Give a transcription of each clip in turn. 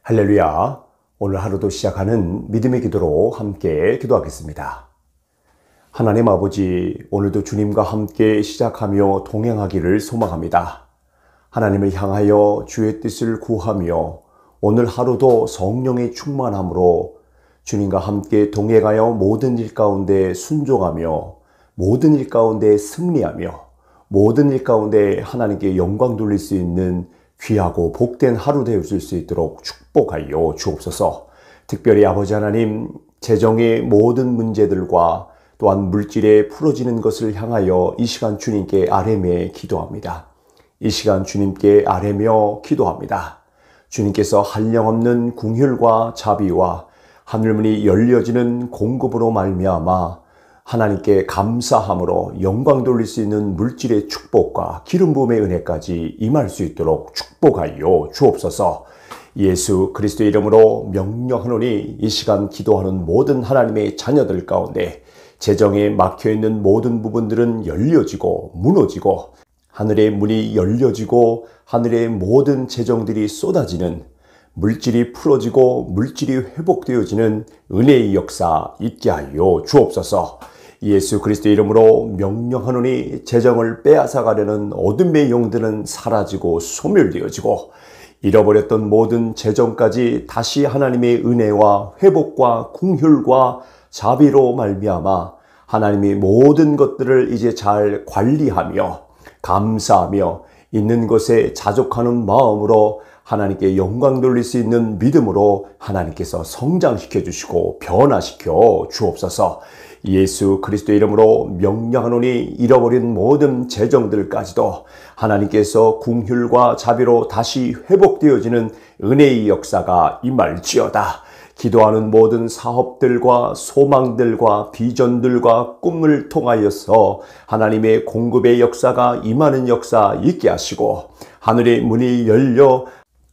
할렐루야. 오늘 하루도 시작하는 믿음의 기도로 함께 기도하겠습니다. 하나님 아버지, 오늘도 주님과 함께 시작하며 동행하기를 소망합니다. 하나님을 향하여 주의 뜻을 구하며 오늘 하루도 성령의 충만함으로 주님과 함께 동행하여 모든 일 가운데 순종하며 모든 일 가운데 승리하며 모든 일 가운데 하나님께 영광 돌릴 수 있는 귀하고 복된 하루 되어줄 수 있도록 축복하여 주옵소서. 특별히 아버지 하나님, 재정의 모든 문제들과 또한 물질에 풀어지는 것을 향하여 이 시간 주님께 아뢰며 기도합니다. 이 시간 주님께 아뢰며 기도합니다. 주님께서 한량없는 긍휼과 자비와 하늘문이 열려지는 공급으로 말미암아 하나님께 감사함으로 영광 돌릴 수 있는 물질의 축복과 기름 부음의 은혜까지 임할 수 있도록 축복하여 주옵소서. 예수 그리스도의 이름으로 명령하노니 이 시간 기도하는 모든 하나님의 자녀들 가운데 재정에 막혀있는 모든 부분들은 열려지고 무너지고 하늘의 문이 열려지고 하늘의 모든 재정들이 쏟아지는 물질이 풀어지고 물질이 회복되어지는 은혜의 역사 있게 하여 주옵소서. 예수 그리스도의 이름으로 명령하노니 재정을 빼앗아가려는 어둠의 영들은 사라지고 소멸되어지고 잃어버렸던 모든 재정까지 다시 하나님의 은혜와 회복과 긍휼과 자비로 말미암아 하나님이 모든 것들을 이제 잘 관리하며 감사하며 있는 것에 자족하는 마음으로 하나님께 영광 돌릴 수 있는 믿음으로 하나님께서 성장시켜 주시고 변화시켜 주옵소서. 예수 그리스도의 이름으로 명령하노니 잃어버린 모든 재정들까지도 하나님께서 긍휼과 자비로 다시 회복되어지는 은혜의 역사가 임할지어다. 기도하는 모든 사업들과 소망들과 비전들과 꿈을 통하여서 하나님의 공급의 역사가 임하는 역사 있게 하시고 하늘의 문이 열려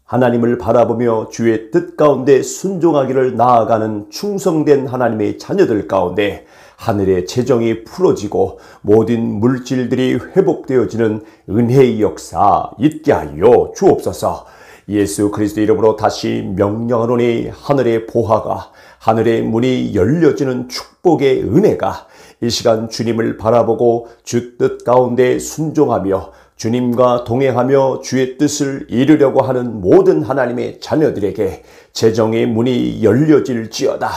하나님을 바라보며 주의 뜻 가운데 순종하기를 나아가는 충성된 하나님의 자녀들 가운데 하늘의 재정이 풀어지고 모든 물질들이 회복되어지는 은혜의 역사 있게 하여 주옵소서. 예수 그리스도 이름으로 다시 명령하노니 하늘의 보화가 하늘의 문이 열려지는 축복의 은혜가 이 시간 주님을 바라보고 주 뜻 가운데 순종하며 주님과 동행하며 주의 뜻을 이루려고 하는 모든 하나님의 자녀들에게 재정의 문이 열려질지어다.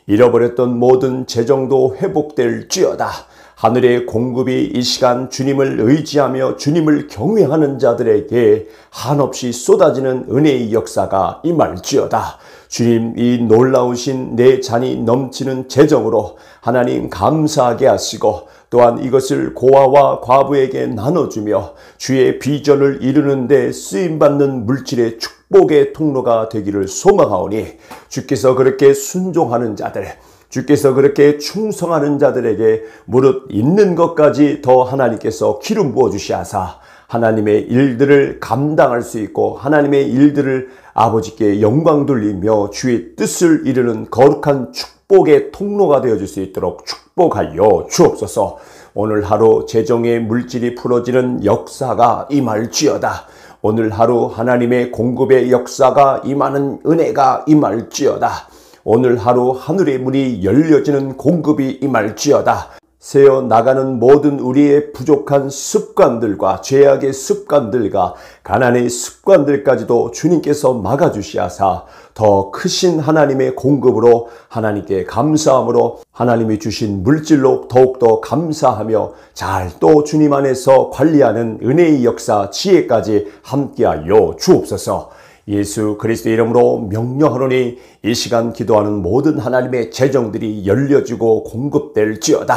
잃어버렸던 모든 재정도 회복될지어다. 하늘의 공급이 이 시간 주님을 의지하며 주님을 경외하는 자들에게 한없이 쏟아지는 은혜의 역사가 임할지어다. 주님, 이 놀라우신 내 잔이 넘치는 재정으로 하나님 감사하게 하시고 또한 이것을 고아와 과부에게 나눠주며 주의 비전을 이루는 데 쓰임받는 물질의 축복의 통로가 되기를 소망하오니 주께서 그렇게 순종하는 자들, 주께서 그렇게 충성하는 자들에게 무릇 있는 것까지 더 하나님께서 기름 부어주시하사 하나님의 일들을 감당할 수 있고 하나님의 일들을 아버지께 영광 돌리며 주의 뜻을 이루는 거룩한 축복의 통로가 되어줄 수 있도록 축복하여 주옵소서. 오늘 하루 재정의 물질이 풀어지는 역사가 임할지어다. 오늘 하루 하나님의 공급의 역사가 임하는 은혜가 임할지어다. 오늘 하루 하늘의 문이 열려지는 공급이 임할지어다. 새어 나가는 모든 우리의 부족한 습관들과 죄악의 습관들과 가난의 습관들까지도 주님께서 막아주시하사 더 크신 하나님의 공급으로 하나님께 감사함으로 하나님이 주신 물질로 더욱더 감사하며 잘 또 주님 안에서 관리하는 은혜의 역사 지혜까지 함께하여 주옵소서. 예수 그리스도 이름으로 명령하노니 이 시간 기도하는 모든 하나님의 재정들이 열려지고 공급될지어다.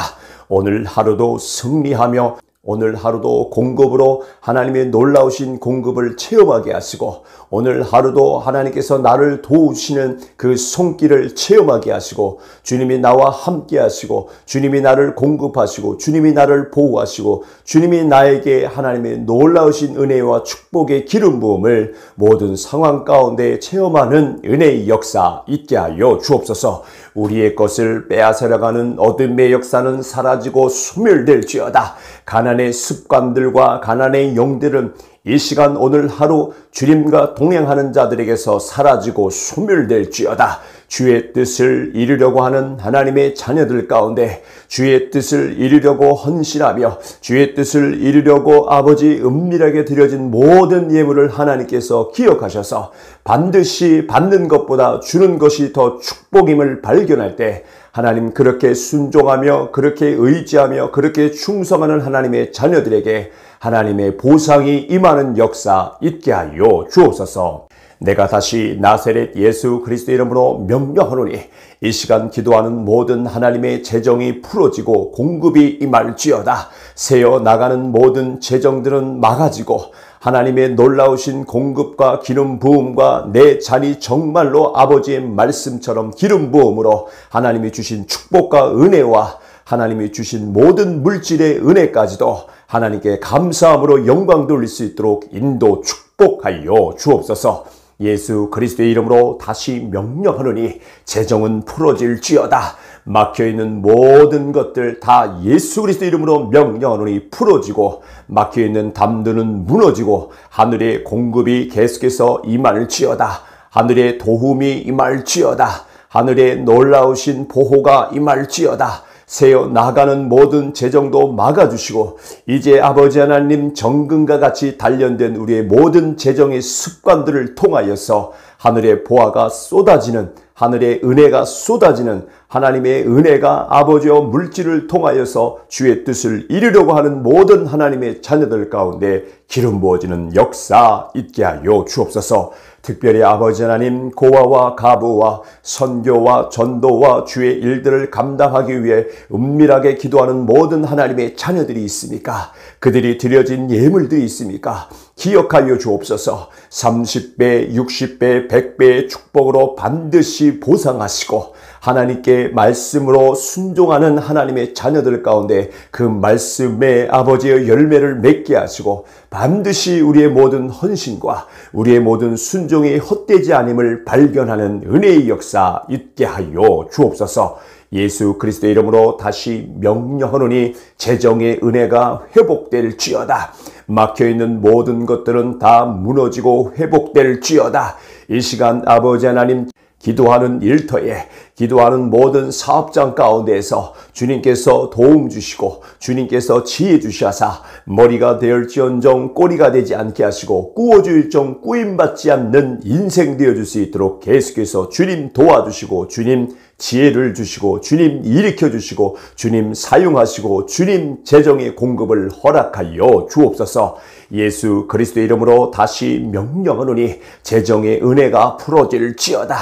오늘 하루도 승리하며 오늘 하루도 공급으로 하나님의 놀라우신 공급을 체험하게 하시고 오늘 하루도 하나님께서 나를 도우시는 그 손길을 체험하게 하시고 주님이 나와 함께 하시고 주님이 나를 공급하시고 주님이 나를 보호하시고 주님이 나에게 하나님의 놀라우신 은혜와 축복의 기름 부음을 모든 상황 가운데 체험하는 은혜의 역사 있게 하여 주옵소서. 우리의 것을 빼앗아가는 어둠의 역사는 사라지고 소멸될지어다. 가난의 습관들과 가난의 영들은 이 시간 오늘 하루 주님과 동행하는 자들에게서 사라지고 소멸될지어다. 주의 뜻을 이루려고 하는 하나님의 자녀들 가운데 주의 뜻을 이루려고 헌신하며 주의 뜻을 이루려고 아버지 은밀하게 드려진 모든 예물을 하나님께서 기억하셔서 반드시 받는 것보다 주는 것이 더 축복임을 발견할 때 하나님 그렇게 순종하며 그렇게 의지하며 그렇게 충성하는 하나님의 자녀들에게 하나님의 보상이 임하는 역사 있게 하여 주옵소서. 내가 다시 나사렛 예수 그리스도 이름으로 명령하노니 이 시간 기도하는 모든 하나님의 재정이 풀어지고 공급이 임할지어다. 새어 나가는 모든 재정들은 막아지고 하나님의 놀라우신 공급과 기름 부음과 내 잔이 정말로 아버지의 말씀처럼 기름 부음으로 하나님이 주신 축복과 은혜와 하나님이 주신 모든 물질의 은혜까지도 하나님께 감사함으로 영광 돌릴 수 있도록 인도 축복하여 주옵소서. 예수 그리스도의 이름으로 다시 명령하노니 재정은 풀어질지어다. 막혀있는 모든 것들 다 예수 그리스도 이름으로 명령하노니 풀어지고 막혀있는 담들은 무너지고 하늘의 공급이 계속해서 임할지어다. 하늘의 도움이 임할지어다. 하늘의 놀라우신 보호가 임할지어다. 새어 나가는 모든 재정도 막아주시고 이제 아버지 하나님 정금과 같이 단련된 우리의 모든 재정의 습관들을 통하여서 하늘의 보화가 쏟아지는 하늘의 은혜가 쏟아지는 하나님의 은혜가 아버지와 물질을 통하여서 주의 뜻을 이루려고 하는 모든 하나님의 자녀들 가운데 기름 부어지는 역사 있게 하여 주옵소서. 특별히 아버지 하나님 고아와 가부와 선교와 전도와 주의 일들을 감당하기 위해 은밀하게 기도하는 모든 하나님의 자녀들이 있습니까? 그들이 드려진 예물들이 있습니까? 기억하여 주옵소서. 30배, 60배, 100배의 축복으로 반드시 보상하시고 하나님께 말씀으로 순종하는 하나님의 자녀들 가운데 그 말씀의 아버지의 열매를 맺게 하시고 반드시 우리의 모든 헌신과 우리의 모든 순종이 헛되지 않음을 발견하는 은혜의 역사 있게 하여 주옵소서. 예수 그리스도의 이름으로 다시 명령하노니 재정의 은혜가 회복될지어다. 막혀있는 모든 것들은 다 무너지고 회복될지어다. 이 시간 아버지 하나님 기도하는 일터에 기도하는 모든 사업장 가운데에서 주님께서 도움 주시고 주님께서 지혜 주시하사 머리가 되었지언정 꼬리가 되지 않게 하시고 꾸어줄정 꾸임받지 않는 인생 되어줄 수 있도록 계속해서 주님 도와주시고 주님 지혜를 주시고 주님 일으켜 주시고 주님 사용하시고 주님 재정의 공급을 허락하여 주옵소서. 예수 그리스도의 이름으로 다시 명령하노니 재정의 은혜가 풀어질지어다.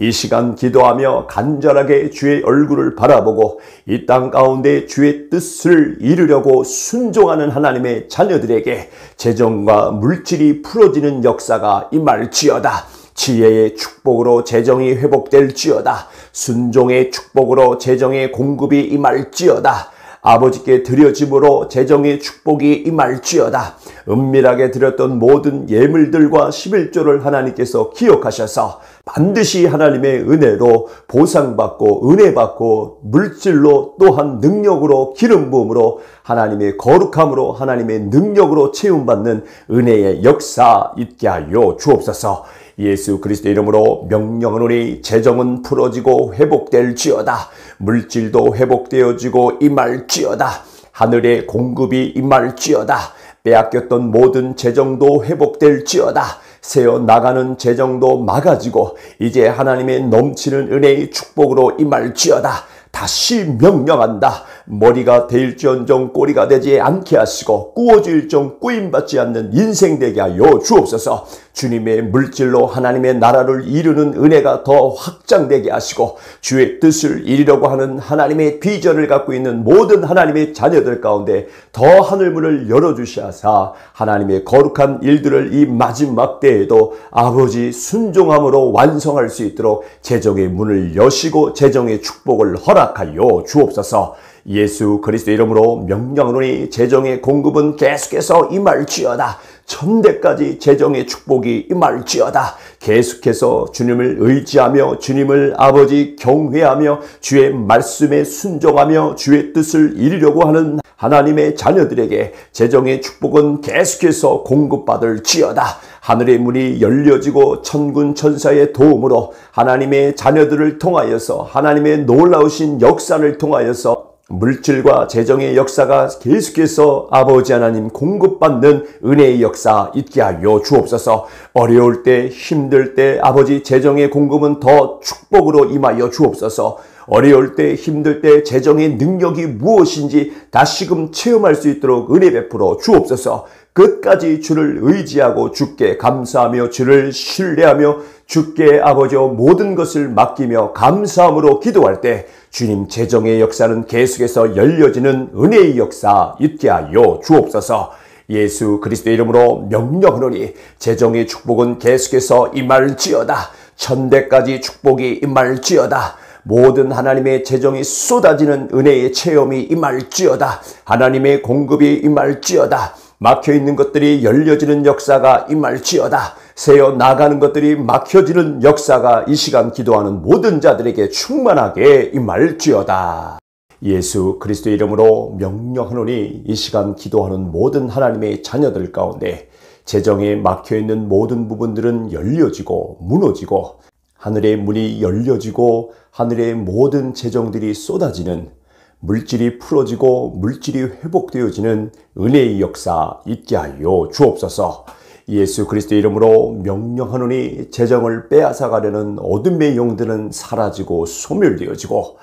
이 시간 기도하며 간절하게 주의 얼굴을 바라보고 이 땅 가운데 주의 뜻을 이루려고 순종하는 하나님의 자녀들에게 재정과 물질이 풀어지는 역사가 임할지어다. 지혜의 축복으로 재정이 회복될지어다. 순종의 축복으로 재정의 공급이 임할지어다. 아버지께 드려짐으로 재정의 축복이 임할지어다. 은밀하게 드렸던 모든 예물들과 11조를 하나님께서 기억하셔서 반드시 하나님의 은혜로 보상받고 은혜받고 물질로 또한 능력으로 기름 부음으로 하나님의 거룩함으로 하나님의 능력으로 채움받는 은혜의 역사 있게 하여 주옵소서. 예수 그리스도 이름으로 명령하노니 재정은 풀어지고 회복될지어다. 물질도 회복되어지고 임할지어다. 하늘의 공급이 임할지어다. 빼앗겼던 모든 재정도 회복될지어다. 새어 나가는 재정도 막아지고 이제 하나님의 넘치는 은혜의 축복으로 임할지어다. 다시 명령한다. 머리가 되일지언정 꼬리가 되지 않게 하시고 꾸어질정 꾸임받지 않는 인생 되게 하여 주옵소서. 주님의 물질로 하나님의 나라를 이루는 은혜가 더 확장되게 하시고 주의 뜻을 이루려고 하는 하나님의 비전을 갖고 있는 모든 하나님의 자녀들 가운데 더 하늘문을 열어주시하사 하나님의 거룩한 일들을 이 마지막 때에도 아버지 순종함으로 완성할 수 있도록 재정의 문을 여시고 재정의 축복을 허락하여 주옵소서. 예수 그리스도 이름으로 명령하노니 재정의 공급은 계속해서 임할지어다. 천대까지 재정의 축복이 임할지어다. 계속해서 주님을 의지하며 주님을 아버지 경외하며 주의 말씀에 순종하며 주의 뜻을 이루려고 하는 하나님의 자녀들에게 재정의 축복은 계속해서 공급받을지어다. 하늘의 문이 열려지고 천군 천사의 도움으로 하나님의 자녀들을 통하여서 하나님의 놀라우신 역사를 통하여서 물질과 재정의 역사가 계속해서 아버지 하나님 공급받는 은혜의 역사 있게 하여 주옵소서. 어려울 때 힘들 때 아버지 재정의 공급은 더 축복으로 임하여 주옵소서. 어려울 때 힘들 때 재정의 능력이 무엇인지 다시금 체험할 수 있도록 은혜 베풀어 주옵소서. 끝까지 주를 의지하고 주께 감사하며 주를 신뢰하며 주께 아버지여 모든 것을 맡기며 감사함으로 기도할 때 주님 재정의 역사는 계속해서 열려지는 은혜의 역사 있게 하여 주옵소서. 예수 그리스도의 이름으로 명령하노니 재정의 축복은 계속해서 임할지어다. 천대까지 축복이 임할지어다. 모든 하나님의 재정이 쏟아지는 은혜의 체험이 임할지어다. 하나님의 공급이 임할지어다. 막혀있는 것들이 열려지는 역사가 임할지어다. 새어 나가는 것들이 막혀지는 역사가 이 시간 기도하는 모든 자들에게 충만하게 임할지어다. 예수 그리스도의 이름으로 명령하노니 이 시간 기도하는 모든 하나님의 자녀들 가운데 재정에 막혀있는 모든 부분들은 열려지고 무너지고 하늘의 문이 열려지고 하늘의 모든 재정들이 쏟아지는 물질이 풀어지고 물질이 회복되어지는 은혜의 역사 있게 하여 주옵소서. 예수 그리스도의 이름으로 명령하노니 재정을 빼앗아가려는 어둠의 영들은 사라지고 소멸되어지고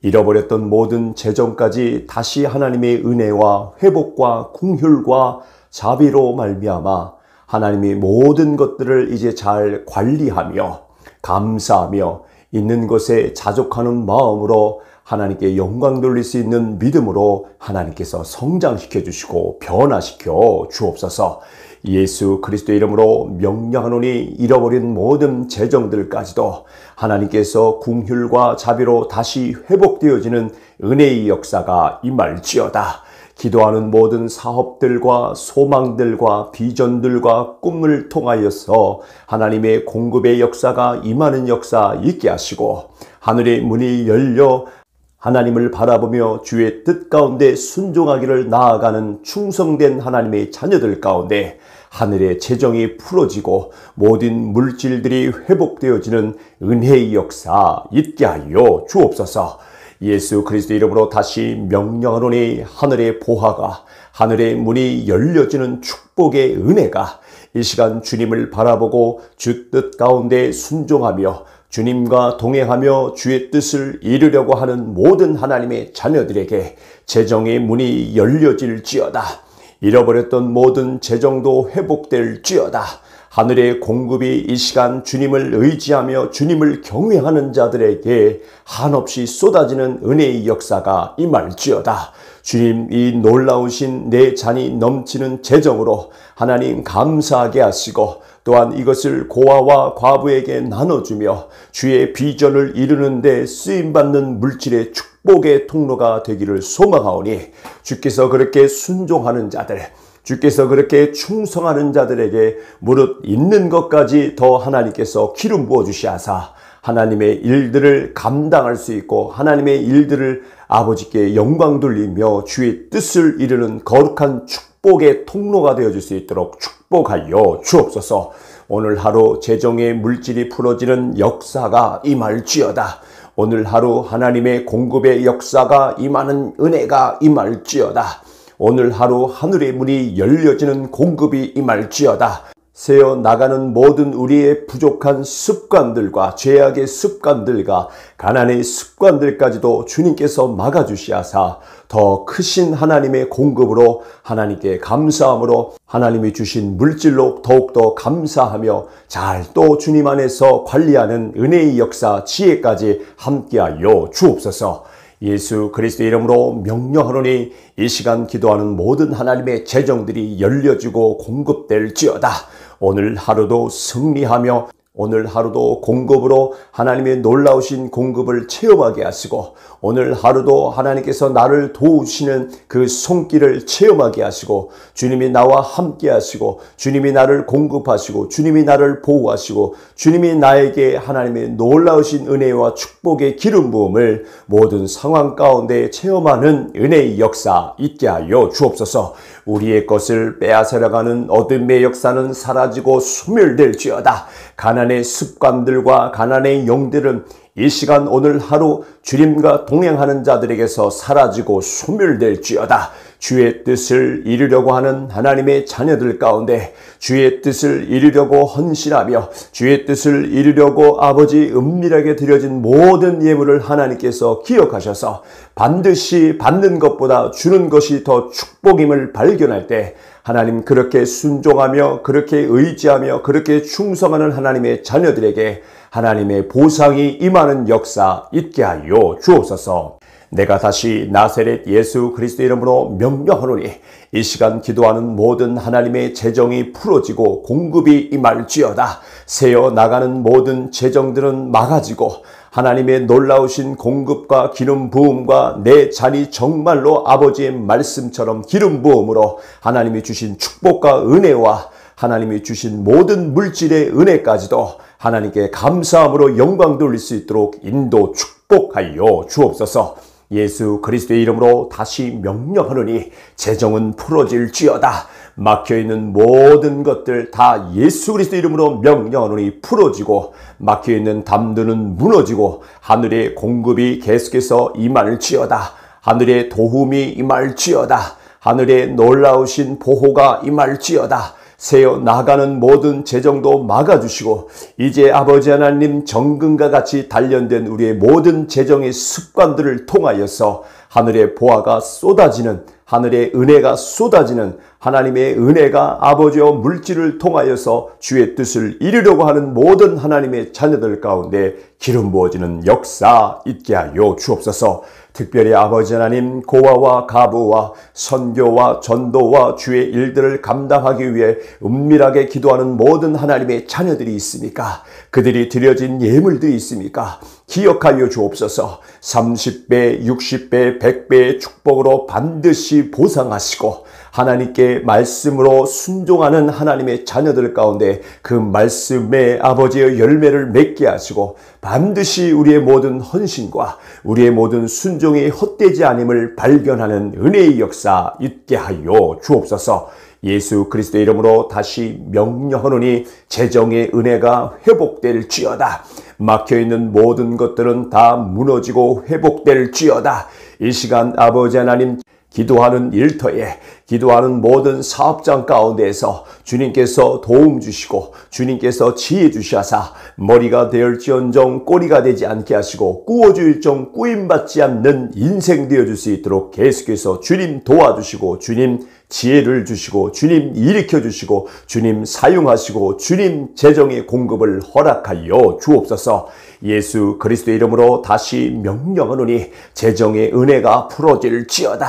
잃어버렸던 모든 재정까지 다시 하나님의 은혜와 회복과 긍휼과 자비로 말미암아 하나님의 모든 것들을 이제 잘 관리하며 감사하며 있는 것에 자족하는 마음으로 하나님께 영광 돌릴 수 있는 믿음으로 하나님께서 성장시켜 주시고 변화시켜 주옵소서. 예수 그리스도의 이름으로 명령하노니 잃어버린 모든 재정들까지도 하나님께서 긍휼과 자비로 다시 회복되어지는 은혜의 역사가 임할지어다. 기도하는 모든 사업들과 소망들과 비전들과 꿈을 통하여서 하나님의 공급의 역사가 임하는 역사 있게 하시고 하늘의 문이 열려 하나님을 바라보며 주의 뜻 가운데 순종하기를 나아가는 충성된 하나님의 자녀들 가운데 하늘의 재정이 풀어지고 모든 물질들이 회복되어지는 은혜의 역사 있게 하여 주옵소서. 예수 그리스도 이름으로 다시 명령하노니 하늘의 보화가 하늘의 문이 열려지는 축복의 은혜가 이 시간 주님을 바라보고 주 뜻 가운데 순종하며 주님과 동행하며 주의 뜻을 이루려고 하는 모든 하나님의 자녀들에게 재정의 문이 열려질지어다. 잃어버렸던 모든 재정도 회복될지어다. 하늘의 공급이 이 시간 주님을 의지하며 주님을 경외하는 자들에게 한없이 쏟아지는 은혜의 역사가 임할지어다. 주님, 이 놀라우신 내 잔이 넘치는 재정으로 하나님 감사하게 하시고 또한 이것을 고아와 과부에게 나눠주며 주의 비전을 이루는 데 쓰임받는 물질의 축복의 통로가 되기를 소망하오니 주께서 그렇게 순종하는 자들, 주께서 그렇게 충성하는 자들에게 무릇 있는 것까지 더 하나님께서 기름 부어주시하사 하나님의 일들을 감당할 수 있고 하나님의 일들을 아버지께 영광 돌리며 주의 뜻을 이루는 거룩한 축복의 통로가 되어줄 수 있도록 축복하여 주옵소서. 오늘 하루 재정의 물질이 풀어지는 역사가 임할지어다. 오늘 하루 하나님의 공급의 역사가 임하는 은혜가 임할지어다. 오늘 하루 하늘의 문이 열려지는 공급이 임할지어다. 새어 나가는 모든 우리의 부족한 습관들과 죄악의 습관들과 가난의 습관들까지도 주님께서 막아주시하사 더 크신 하나님의 공급으로 하나님께 감사함으로 하나님이 주신 물질로 더욱더 감사하며 잘 또 주님 안에서 관리하는 은혜의 역사 지혜까지 함께하여 주옵소서. 예수 그리스도의 이름으로 명령하노니 이 시간 기도하는 모든 하나님의 재정들이 열려지고 공급될지어다. 오늘 하루도 승리하며 오늘 하루도 공급으로 하나님의 놀라우신 공급을 체험하게 하시고 오늘 하루도 하나님께서 나를 도우시는 그 손길을 체험하게 하시고 주님이 나와 함께 하시고 주님이 나를 공급하시고 주님이 나를 보호하시고 주님이 나에게 하나님의 놀라우신 은혜와 축복의 기름 부음을 모든 상황 가운데 체험하는 은혜의 역사 있게 하여 주옵소서. 우리의 것을 빼앗아가는 어둠의 역사는 사라지고 소멸될지어다. 가난의 습관들과 가난의 영들은 이 시간 오늘 하루 주님과 동행하는 자들에게서 사라지고 소멸될지어다. 주의 뜻을 이루려고 하는 하나님의 자녀들 가운데 주의 뜻을 이루려고 헌신하며 주의 뜻을 이루려고 아버지 은밀하게 드려진 모든 예물을 하나님께서 기억하셔서 반드시 받는 것보다 주는 것이 더 축복임을 발견할 때 하나님 그렇게 순종하며 그렇게 의지하며 그렇게 충성하는 하나님의 자녀들에게 하나님의 보상이 임하는 역사 있게 하여 주옵소서. 내가 다시 나사렛 예수 그리스도 이름으로 명령하노니 이 시간 기도하는 모든 하나님의 재정이 풀어지고 공급이 임할지어다. 새어 나가는 모든 재정들은 막아지고 하나님의 놀라우신 공급과 기름 부음과 내 자리 정말로 아버지의 말씀처럼 기름 부음으로 하나님이 주신 축복과 은혜와 하나님이 주신 모든 물질의 은혜까지도 하나님께 감사함으로 영광 돌릴 수 있도록 인도 축복하여 주옵소서. 예수 그리스도의 이름으로 다시 명령하노니 재정은 풀어질지어다. 막혀있는 모든 것들 다 예수 그리스도 이름으로 명령하노니 풀어지고 막혀있는 담들은 무너지고 하늘의 공급이 계속해서 임할지어다. 하늘의 도움이 임할지어다. 하늘의 놀라우신 보호가 임할지어다. 새어 나가는 모든 재정도 막아주시고 이제 아버지 하나님 정금과 같이 단련된 우리의 모든 재정의 습관들을 통하여서 하늘의 보화가 쏟아지는 하늘의 은혜가 쏟아지는 하나님의 은혜가 아버지와 물질을 통하여서 주의 뜻을 이루려고 하는 모든 하나님의 자녀들 가운데 기름 부어지는 역사 있게 하여 주옵소서. 특별히 아버지 하나님 고아와 가부와 선교와 전도와 주의 일들을 감당하기 위해 은밀하게 기도하는 모든 하나님의 자녀들이 있습니까? 그들이 드려진 예물들이 있습니까? 기억하여 주옵소서. 30배, 60배, 100배의 축복으로 반드시 보상하시고 하나님께 말씀으로 순종하는 하나님의 자녀들 가운데 그 말씀의 아버지의 열매를 맺게 하시고 반드시 우리의 모든 헌신과 우리의 모든 순종이 헛되지 않음을 발견하는 은혜의 역사 있게 하여 주옵소서. 예수 그리스도의 이름으로 다시 명령하노니 재정의 은혜가 회복될지어다. 막혀있는 모든 것들은 다 무너지고 회복될지어다. 이 시간 아버지 하나님 기도하는 일터에 기도하는 모든 사업장 가운데에서 주님께서 도움 주시고 주님께서 지혜 주시하사 머리가 되었지언정 꼬리가 되지 않게 하시고 꾸어줄정 꾸임받지 않는 인생 되어줄 수 있도록 계속해서 주님 도와주시고 주님 지혜를 주시고 주님 일으켜 주시고 주님 사용하시고 주님 재정의 공급을 허락하여 주옵소서. 예수 그리스도의 이름으로 다시 명령하노니 재정의 은혜가 풀어질지어다.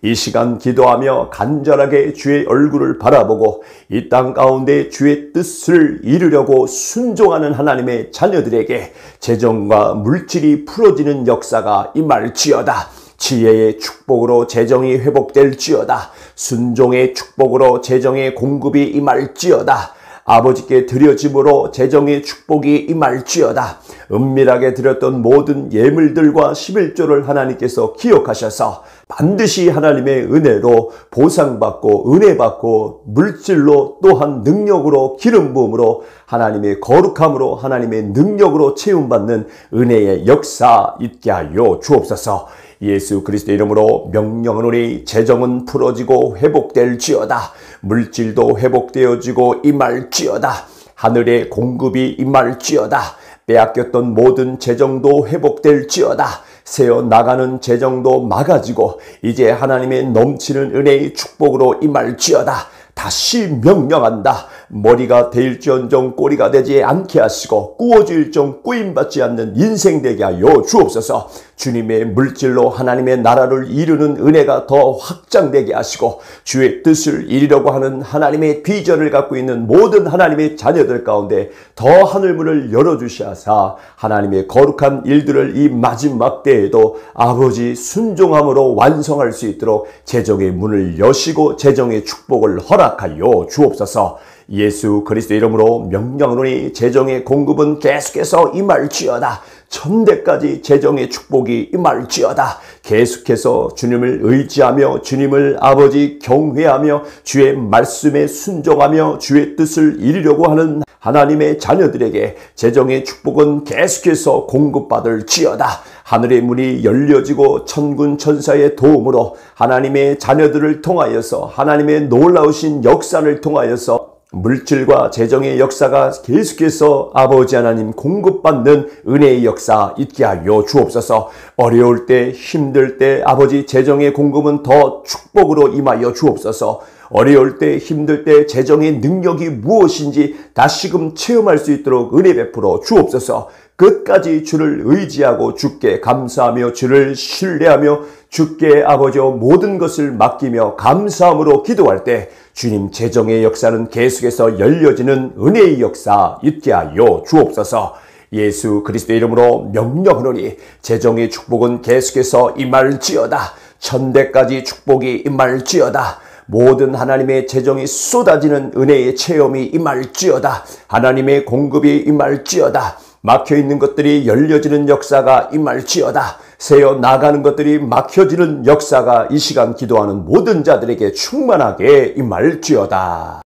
이 시간 기도하며 간절하게 주의 얼굴을 바라보고 이 땅 가운데 주의 뜻을 이루려고 순종하는 하나님의 자녀들에게 재정과 물질이 풀어지는 역사가 임할지어다. 지혜의 축복으로 재정이 회복될지어다. 순종의 축복으로 재정의 공급이 임할지어다. 아버지께 드려짐으로 재정의 축복이 임할지어다. 은밀하게 드렸던 모든 예물들과 11조를 하나님께서 기억하셔서 반드시 하나님의 은혜로 보상받고 은혜받고 물질로 또한 능력으로 기름 부음으로 하나님의 거룩함으로 하나님의 능력으로 채움받는 은혜의 역사 있게 하여 주옵소서. 예수 그리스도 이름으로 명령하노니 재정은 풀어지고 회복될지어다. 물질도 회복되어지고 임할지어다. 하늘의 공급이 임할지어다. 빼앗겼던 모든 재정도 회복될지어다. 새어 나가는 재정도 막아지고 이제 하나님의 넘치는 은혜의 축복으로 임할지어다. 다시 명령한다. 머리가 되일지언정 꼬리가 되지 않게 하시고 꾸어질정 꾸임받지 않는 인생 되게 하여 주옵소서. 주님의 물질로 하나님의 나라를 이루는 은혜가 더 확장되게 하시고 주의 뜻을 이루려고 하는 하나님의 비전을 갖고 있는 모든 하나님의 자녀들 가운데 더 하늘문을 열어주시하사 하나님의 거룩한 일들을 이 마지막 때에도 아버지 순종함으로 완성할 수 있도록 재정의 문을 여시고 재정의 축복을 허락하여 주옵소서. 예수 그리스도 이름으로 명령하노니 재정의 공급은 계속해서 임할지어다. 천대까지 재정의 축복이 임할지어다. 계속해서 주님을 의지하며 주님을 아버지 경외하며 주의 말씀에 순종하며 주의 뜻을 이루려고 하는 하나님의 자녀들에게 재정의 축복은 계속해서 공급받을지어다. 하늘의 문이 열려지고 천군 천사의 도움으로 하나님의 자녀들을 통하여서 하나님의 놀라우신 역사를 통하여서 물질과 재정의 역사가 계속해서 아버지 하나님 공급받는 은혜의 역사 있게 하여 주옵소서. 어려울 때 힘들 때 아버지 재정의 공급은 더 축복으로 임하여 주옵소서. 어려울 때 힘들 때 재정의 능력이 무엇인지 다시금 체험할 수 있도록 은혜 베풀어 주옵소서. 끝까지 주를 의지하고 주께 감사하며 주를 신뢰하며 주께 아버지여 모든 것을 맡기며 감사함으로 기도할 때 주님 재정의 역사는 계속해서 열려지는 은혜의 역사 있게 하여 주옵소서. 예수 그리스도 이름으로 명령하노니 재정의 축복은 계속해서 임할지어다. 천대까지 축복이 임할지어다. 모든 하나님의 재정이 쏟아지는 은혜의 체험이 임할지어다. 하나님의 공급이 임할지어다. 막혀있는 것들이 열려지는 역사가 임할지어다. 새어 나가는 것들이 막혀지는 역사가 이 시간 기도하는 모든 자들에게 충만하게 임할지어다.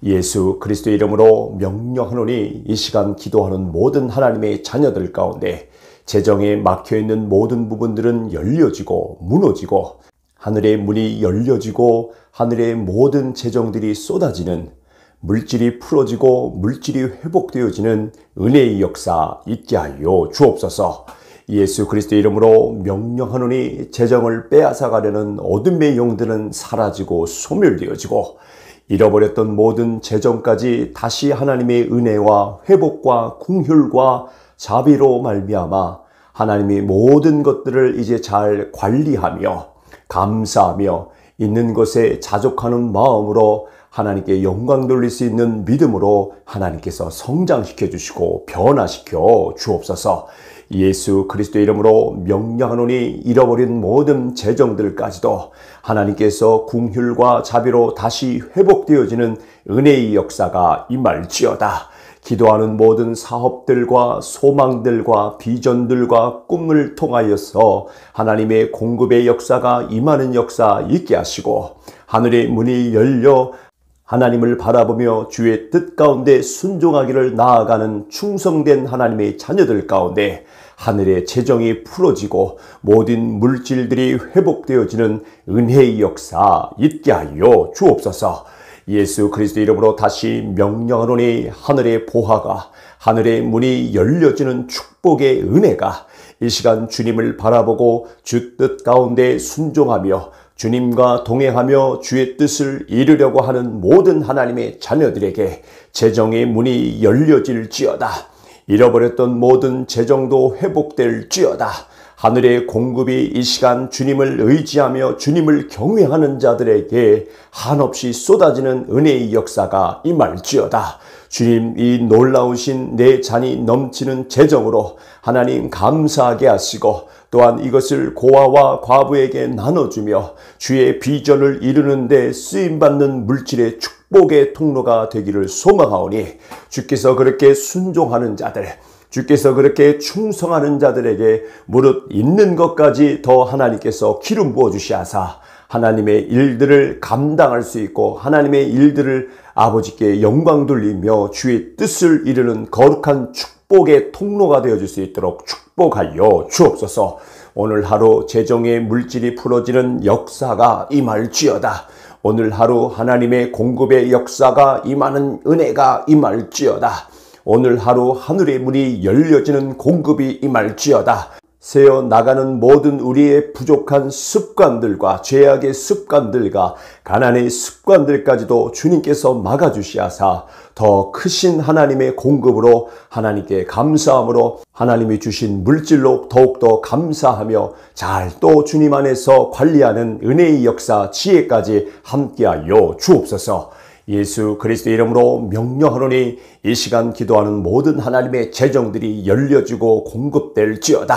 예수 그리스도 이름으로 명령하노니 이 시간 기도하는 모든 하나님의 자녀들 가운데 재정에 막혀있는 모든 부분들은 열려지고 무너지고 하늘의 문이 열려지고 하늘의 모든 재정들이 쏟아지는 물질이 풀어지고 물질이 회복되어지는 은혜의 역사 있게 하여 주옵소서. 예수 그리스도 이름으로 명령하노니 재정을 빼앗아가려는 어둠의 영들은 사라지고 소멸되어지고 잃어버렸던 모든 재정까지 다시 하나님의 은혜와 회복과 긍휼과 자비로 말미암아 하나님이 모든 것들을 이제 잘 관리하며 감사하며 있는 것에 자족하는 마음으로 하나님께 영광 돌릴 수 있는 믿음으로 하나님께서 성장시켜 주시고 변화시켜 주옵소서. 예수 그리스도 이름으로 명령하노니 잃어버린 모든 재정들까지도 하나님께서 긍휼과 자비로 다시 회복되어지는 은혜의 역사가 임할지어다. 기도하는 모든 사업들과 소망들과 비전들과 꿈을 통하여서 하나님의 공급의 역사가 임하는 역사 있게 하시고 하늘의 문이 열려 하나님을 바라보며 주의 뜻 가운데 순종하기를 나아가는 충성된 하나님의 자녀들 가운데 하늘의 재정이 풀어지고 모든 물질들이 회복되어지는 은혜의 역사 있게 하여 주옵소서. 예수 그리스도 이름으로 다시 명령하노니 하늘의 보화가 하늘의 문이 열려지는 축복의 은혜가 이 시간 주님을 바라보고 주 뜻 가운데 순종하며 주님과 동행하며 주의 뜻을 이루려고 하는 모든 하나님의 자녀들에게 재정의 문이 열려질지어다. 잃어버렸던 모든 재정도 회복될지어다. 하늘의 공급이 이 시간 주님을 의지하며 주님을 경외하는 자들에게 한없이 쏟아지는 은혜의 역사가 임할지어다. 주님, 이 놀라우신 내 잔이 넘치는 재정으로 하나님 감사하게 하시고 또한 이것을 고아와 과부에게 나눠주며 주의 비전을 이루는 데 쓰임받는 물질의 축복의 통로가 되기를 소망하오니 주께서 그렇게 순종하는 자들, 주께서 그렇게 충성하는 자들에게 무릇 있는 것까지 더 하나님께서 기름 부어주시하사 하나님의 일들을 감당할 수 있고 하나님의 일들을 아버지께 영광 돌리며 주의 뜻을 이루는 거룩한 축복의 통로가 되어줄 수 있도록 축복하여 주옵소서. 오늘 하루 재정의 물질이 풀어지는 역사가 임할지어다. 오늘 하루 하나님의 공급의 역사가 임하는 은혜가 임할지어다. 오늘 하루 하늘의 문이 열려지는 공급이 임할지어다. 새어 나가는 모든 우리의 부족한 습관들과 죄악의 습관들과 가난의 습관들까지도 주님께서 막아주시하사 더 크신 하나님의 공급으로 하나님께 감사함으로 하나님이 주신 물질로 더욱더 감사하며 잘 또 주님 안에서 관리하는 은혜의 역사 지혜까지 함께하여 주옵소서. 예수 그리스도의 이름으로 명령하노니 이 시간 기도하는 모든 하나님의 재정들이 열려지고 공급될지어다.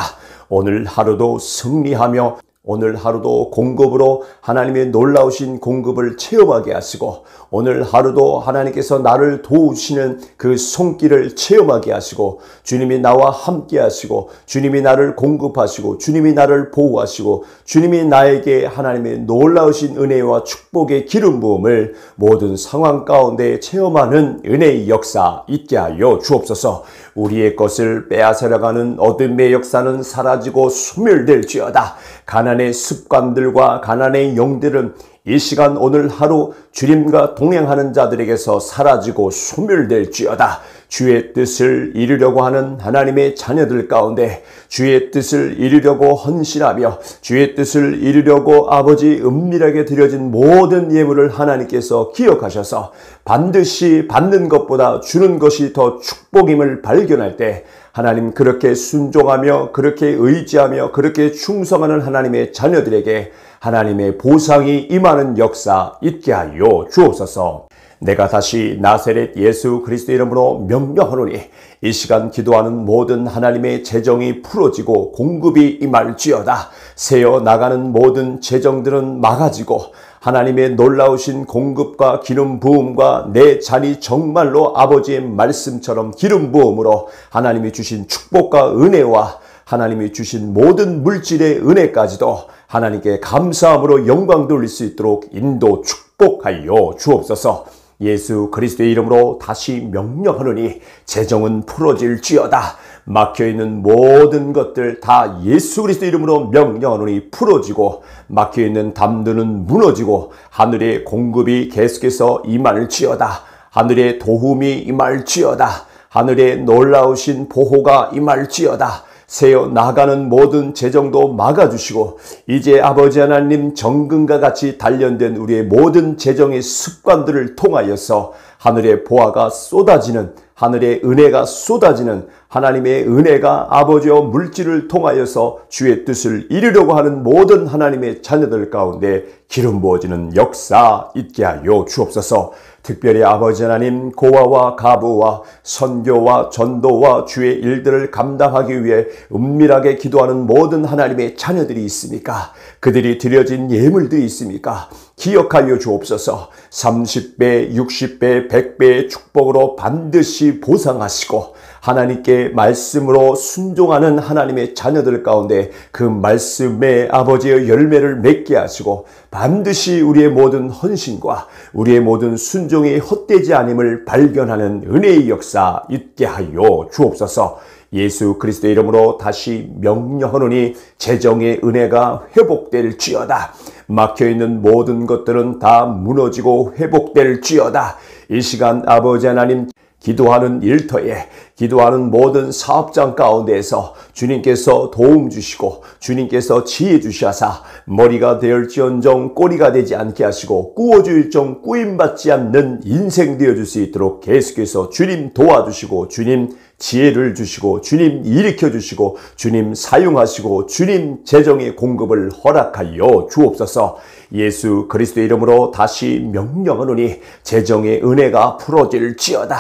오늘 하루도 승리하며 오늘 하루도 공급으로 하나님의 놀라우신 공급을 체험하게 하시고 오늘 하루도 하나님께서 나를 도우시는 그 손길을 체험하게 하시고 주님이 나와 함께 하시고 주님이 나를 공급하시고 주님이 나를 보호하시고 주님이 나에게 하나님의 놀라우신 은혜와 축복의 기름 부음을 모든 상황 가운데 체험하는 은혜의 역사 있게 하여 주옵소서. 우리의 것을 빼앗아가는 어둠의 역사는 사라지고 소멸될지어다. 가난의 습관들과 가난의 영들은 이 시간 오늘 하루 주님과 동행하는 자들에게서 사라지고 소멸될지어다. 주의 뜻을 이루려고 하는 하나님의 자녀들 가운데 주의 뜻을 이루려고 헌신하며 주의 뜻을 이루려고 아버지 은밀하게 드려진 모든 예물을 하나님께서 기억하셔서 반드시 받는 것보다 주는 것이 더 축복임을 발견할 때 하나님 그렇게 순종하며 그렇게 의지하며 그렇게 충성하는 하나님의 자녀들에게 하나님의 보상이 임하는 역사 있게 하여 주옵소서. 내가 다시 나사렛 예수 그리스도 이름으로 명령하노니 이 시간 기도하는 모든 하나님의 재정이 풀어지고 공급이 임할지어다. 새어 나가는 모든 재정들은 막아지고 하나님의 놀라우신 공급과 기름 부음과 내 잔이 정말로 아버지의 말씀처럼 기름 부음으로 하나님이 주신 축복과 은혜와 하나님이 주신 모든 물질의 은혜까지도 하나님께 감사함으로 영광 돌릴 수 있도록 인도 축복하여 주옵소서. 예수 그리스도의 이름으로 다시 명령하노니 재정은 풀어질지어다. 막혀있는 모든 것들 다 예수 그리스도 이름으로 명령하노니 풀어지고 막혀있는 담들은 무너지고 하늘의 공급이 계속해서 임할지어다. 하늘의 도움이 임할지어다. 하늘의 놀라우신 보호가 임할지어다. 새어 나가는 모든 재정도 막아주시고 이제 아버지 하나님 정금과 같이 단련된 우리의 모든 재정의 습관들을 통하여서 하늘의 보화가 쏟아지는 하늘의 은혜가 쏟아지는 하나님의 은혜가 아버지와 물질을 통하여서 주의 뜻을 이루려고 하는 모든 하나님의 자녀들 가운데 기름 부어지는 역사 있게 하여 주옵소서. 특별히 아버지 하나님 고아와 가부와 선교와 전도와 주의 일들을 감당하기 위해 은밀하게 기도하는 모든 하나님의 자녀들이 있습니까? 그들이 드려진 예물들이 있습니까? 기억하여 주옵소서. 30배, 60배, 100배의 축복으로 반드시 보상하시고 하나님께 말씀으로 순종하는 하나님의 자녀들 가운데 그 말씀의 아버지의 열매를 맺게 하시고 반드시 우리의 모든 헌신과 우리의 모든 순종이 헛되지 않음을 발견하는 은혜의 역사 있게 하여 주옵소서. 예수 그리스도의 이름으로 다시 명령하노니 재정의 은혜가 회복될지어다. 막혀있는 모든 것들은 다 무너지고 회복될지어다. 이 시간 아버지 하나님 기도하는 일터에 기도하는 모든 사업장 가운데에서 주님께서 도움 주시고 주님께서 지혜 주시하사 머리가 되었지언정 꼬리가 되지 않게 하시고 꾸어줄정 꾸임받지 않는 인생 되어줄 수 있도록 계속해서 주님 도와주시고 주님 지혜를 주시고 주님 일으켜 주시고 주님 사용하시고 주님 재정의 공급을 허락하여 주옵소서. 예수 그리스도의 이름으로 다시 명령하노니 재정의 은혜가 풀어질지어다.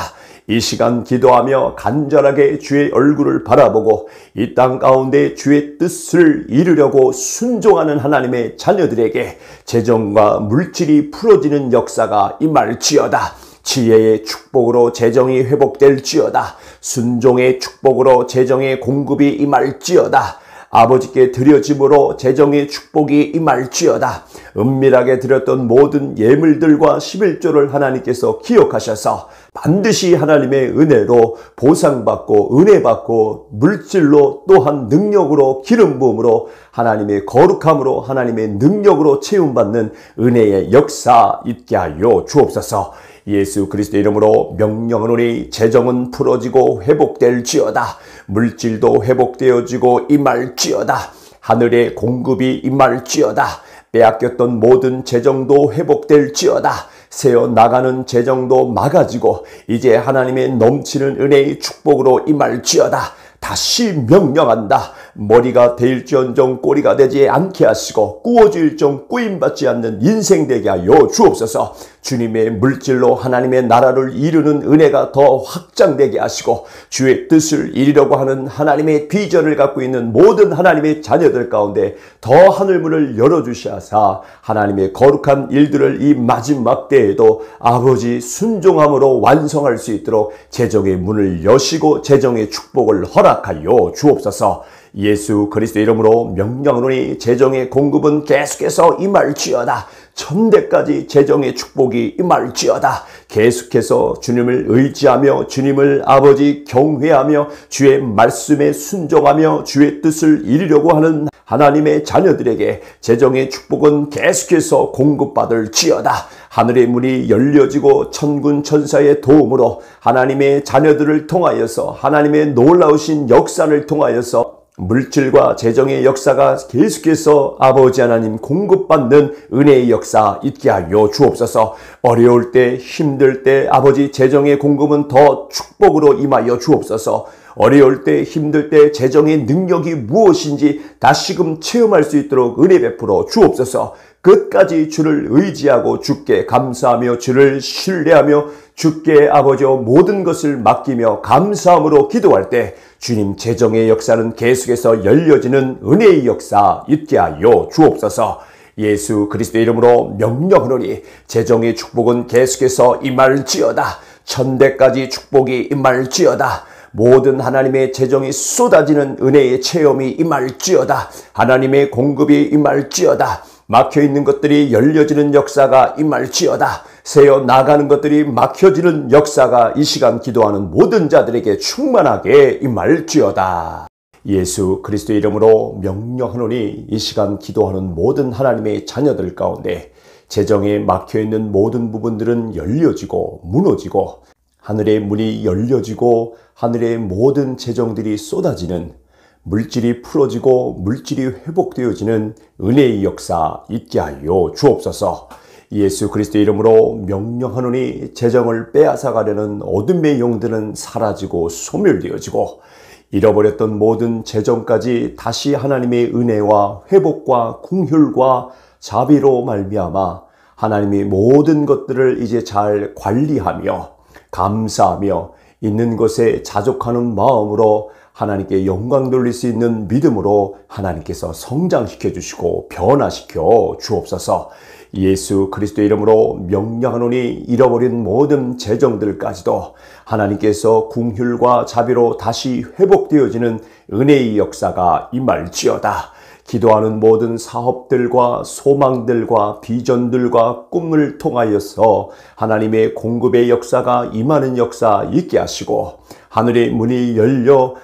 이 시간 기도하며 간절하게 주의 얼굴을 바라보고 이 땅 가운데 주의 뜻을 이루려고 순종하는 하나님의 자녀들에게 재정과 물질이 풀어지는 역사가 임할지어다. 지혜의 축복으로 재정이 회복될지어다. 순종의 축복으로 재정의 공급이 임할지어다. 아버지께 드려짐으로 재정의 축복이 임할지어다. 은밀하게 드렸던 모든 예물들과 11조를 하나님께서 기억하셔서 반드시 하나님의 은혜로 보상받고 은혜받고 물질로 또한 능력으로 기름 부음으로 하나님의 거룩함으로 하나님의 능력으로 채움받는 은혜의 역사 있게 하여 주옵소서. 예수 그리스도 이름으로 명령하노니 재정은 풀어지고 회복될지어다. 물질도 회복되어지고 임할지어다. 하늘의 공급이 임할지어다. 빼앗겼던 모든 재정도 회복될지어다. 새어 나가는 재정도 막아지고 이제 하나님의 넘치는 은혜의 축복으로 임할지어다. 다시 명령한다. 머리가 될지언정 꼬리가 되지 않게 하시고 꾸어질정 꾸임받지 않는 인생 되게 하여 주옵소서. 주님의 물질로 하나님의 나라를 이루는 은혜가 더 확장되게 하시고 주의 뜻을 이루려고 하는 하나님의 비전을 갖고 있는 모든 하나님의 자녀들 가운데 더 하늘문을 열어주시하사 하나님의 거룩한 일들을 이 마지막 때에도 아버지 순종함으로 완성할 수 있도록 재정의 문을 여시고 재정의 축복을 허락하여 주옵소서. 예수 그리스도 이름으로 명령하노니 재정의 공급은 계속해서 임할지어다. 천대까지 재정의 축복이 임할지어다. 계속해서 주님을 의지하며 주님을 아버지 경외하며 주의 말씀에 순종하며 주의 뜻을 이루려고 하는 하나님의 자녀들에게 재정의 축복은 계속해서 공급받을지어다. 하늘의 문이 열려지고 천군 천사의 도움으로 하나님의 자녀들을 통하여서 하나님의 놀라우신 역사를 통하여서 물질과 재정의 역사가 계속해서 아버지 하나님 공급받는 은혜의 역사 있게 하여 주옵소서. 어려울 때 힘들 때 아버지 재정의 공급은 더 축복으로 임하여 주옵소서. 어려울 때 힘들 때 재정의 능력이 무엇인지 다시금 체험할 수 있도록 은혜 베풀어 주옵소서. 끝까지 주를 의지하고 주께 감사하며 주를 신뢰하며 주께 아버지여 모든 것을 맡기며 감사함으로 기도할 때 주님 재정의 역사는 계속해서 열려지는 은혜의 역사 있게 하여 주옵소서. 예수 그리스도 이름으로 명령하노니 재정의 축복은 계속해서 임할지어다. 천대까지 축복이 임할지어다. 모든 하나님의 재정이 쏟아지는 은혜의 체험이 임할지어다. 하나님의 공급이 임할지어다. 막혀있는 것들이 열려지는 역사가 임할지어다. 새어 나가는 것들이 막혀지는 역사가 이 시간 기도하는 모든 자들에게 충만하게 임할지어다. 예수 그리스도 이름으로 명령하노니 이 시간 기도하는 모든 하나님의 자녀들 가운데 재정에 막혀있는 모든 부분들은 열려지고 무너지고 하늘의 문이 열려지고 하늘의 모든 재정들이 쏟아지는 물질이 풀어지고 물질이 회복되어지는 은혜의 역사 있게 하여 주옵소서. 예수 그리스도 이름으로 명령하노니 재정을 빼앗아가려는 어둠의 영들은 사라지고 소멸되어지고 잃어버렸던 모든 재정까지 다시 하나님의 은혜와 회복과 긍휼과 자비로 말미암아 하나님의 모든 것들을 이제 잘 관리하며 감사하며 있는 것에 자족하는 마음으로 하나님께 영광 돌릴 수 있는 믿음으로 하나님께서 성장시켜 주시고 변화시켜 주옵소서. 예수 그리스도 이름으로 명령하노니 잃어버린 모든 재정들까지도 하나님께서 긍휼과 자비로 다시 회복되어지는 은혜의 역사가 임할지어다. 기도하는 모든 사업들과 소망들과 비전들과 꿈을 통하여서 하나님의 공급의 역사가 임하는 역사 있게 하시고 하늘의 문이 열려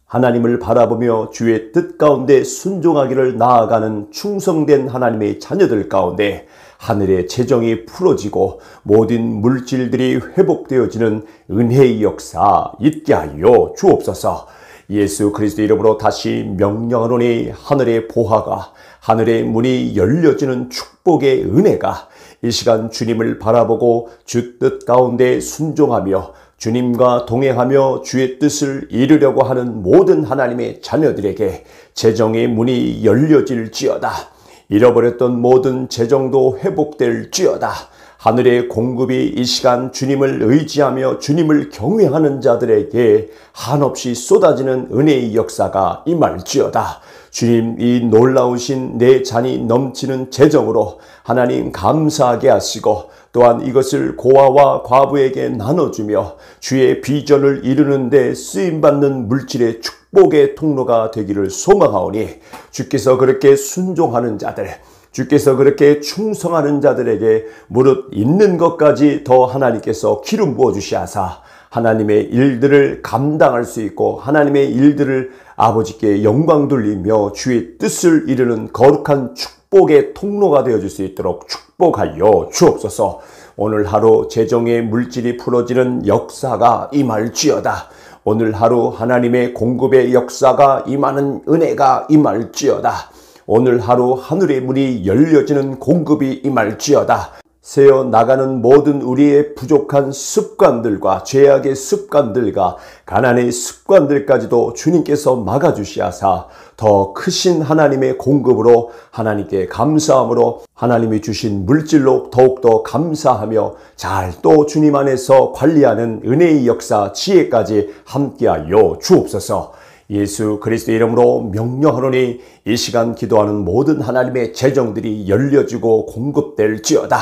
하나님을 바라보며 주의 뜻 가운데 순종하기를 나아가는 충성된 하나님의 자녀들 가운데 하늘의 재정이 풀어지고 모든 물질들이 회복되어지는 은혜의 역사 있게 하여 주옵소서. 예수 그리스도 이름으로 다시 명령하노니 하늘의 보화가 하늘의 문이 열려지는 축복의 은혜가 이 시간 주님을 바라보고 주 뜻 가운데 순종하며 주님과 동행하며 주의 뜻을 이루려고 하는 모든 하나님의 자녀들에게 재정의 문이 열려질지어다. 잃어버렸던 모든 재정도 회복될지어다. 하늘의 공급이 이 시간 주님을 의지하며 주님을 경외하는 자들에게 한없이 쏟아지는 은혜의 역사가 임할지어다. 주님, 이 놀라우신 내 잔이 넘치는 재정으로 하나님 감사하게 하시고 또한 이것을 고아와 과부에게 나눠주며 주의 비전을 이루는 데 쓰임받는 물질의 축복의 통로가 되기를 소망하오니 주께서 그렇게 순종하는 자들, 주께서 그렇게 충성하는 자들에게 무릇 있는 것까지 더 하나님께서 기름 부어주시하사 하나님의 일들을 감당할 수 있고 하나님의 일들을 아버지께 영광 돌리며 주의 뜻을 이루는 거룩한 축복의 통로가 되어줄 수 있도록 축복하여 주옵소서. 오늘 하루 재정의 물질이 풀어지는 역사가 임할지어다. 오늘 하루 하나님의 공급의 역사가 임하는 은혜가 임할지어다. 오늘 하루 하늘의 문이 열려지는 공급이 임할지어다. 새어 나가는 모든 우리의 부족한 습관들과 죄악의 습관들과 가난의 습관들까지도 주님께서 막아주시하사 더 크신 하나님의 공급으로 하나님께 감사함으로 하나님이 주신 물질로 더욱더 감사하며 잘 또 주님 안에서 관리하는 은혜의 역사 지혜까지 함께하여 주옵소서. 예수 그리스도의 이름으로 명령하노니 이 시간 기도하는 모든 하나님의 재정들이 열려지고 공급될지어다.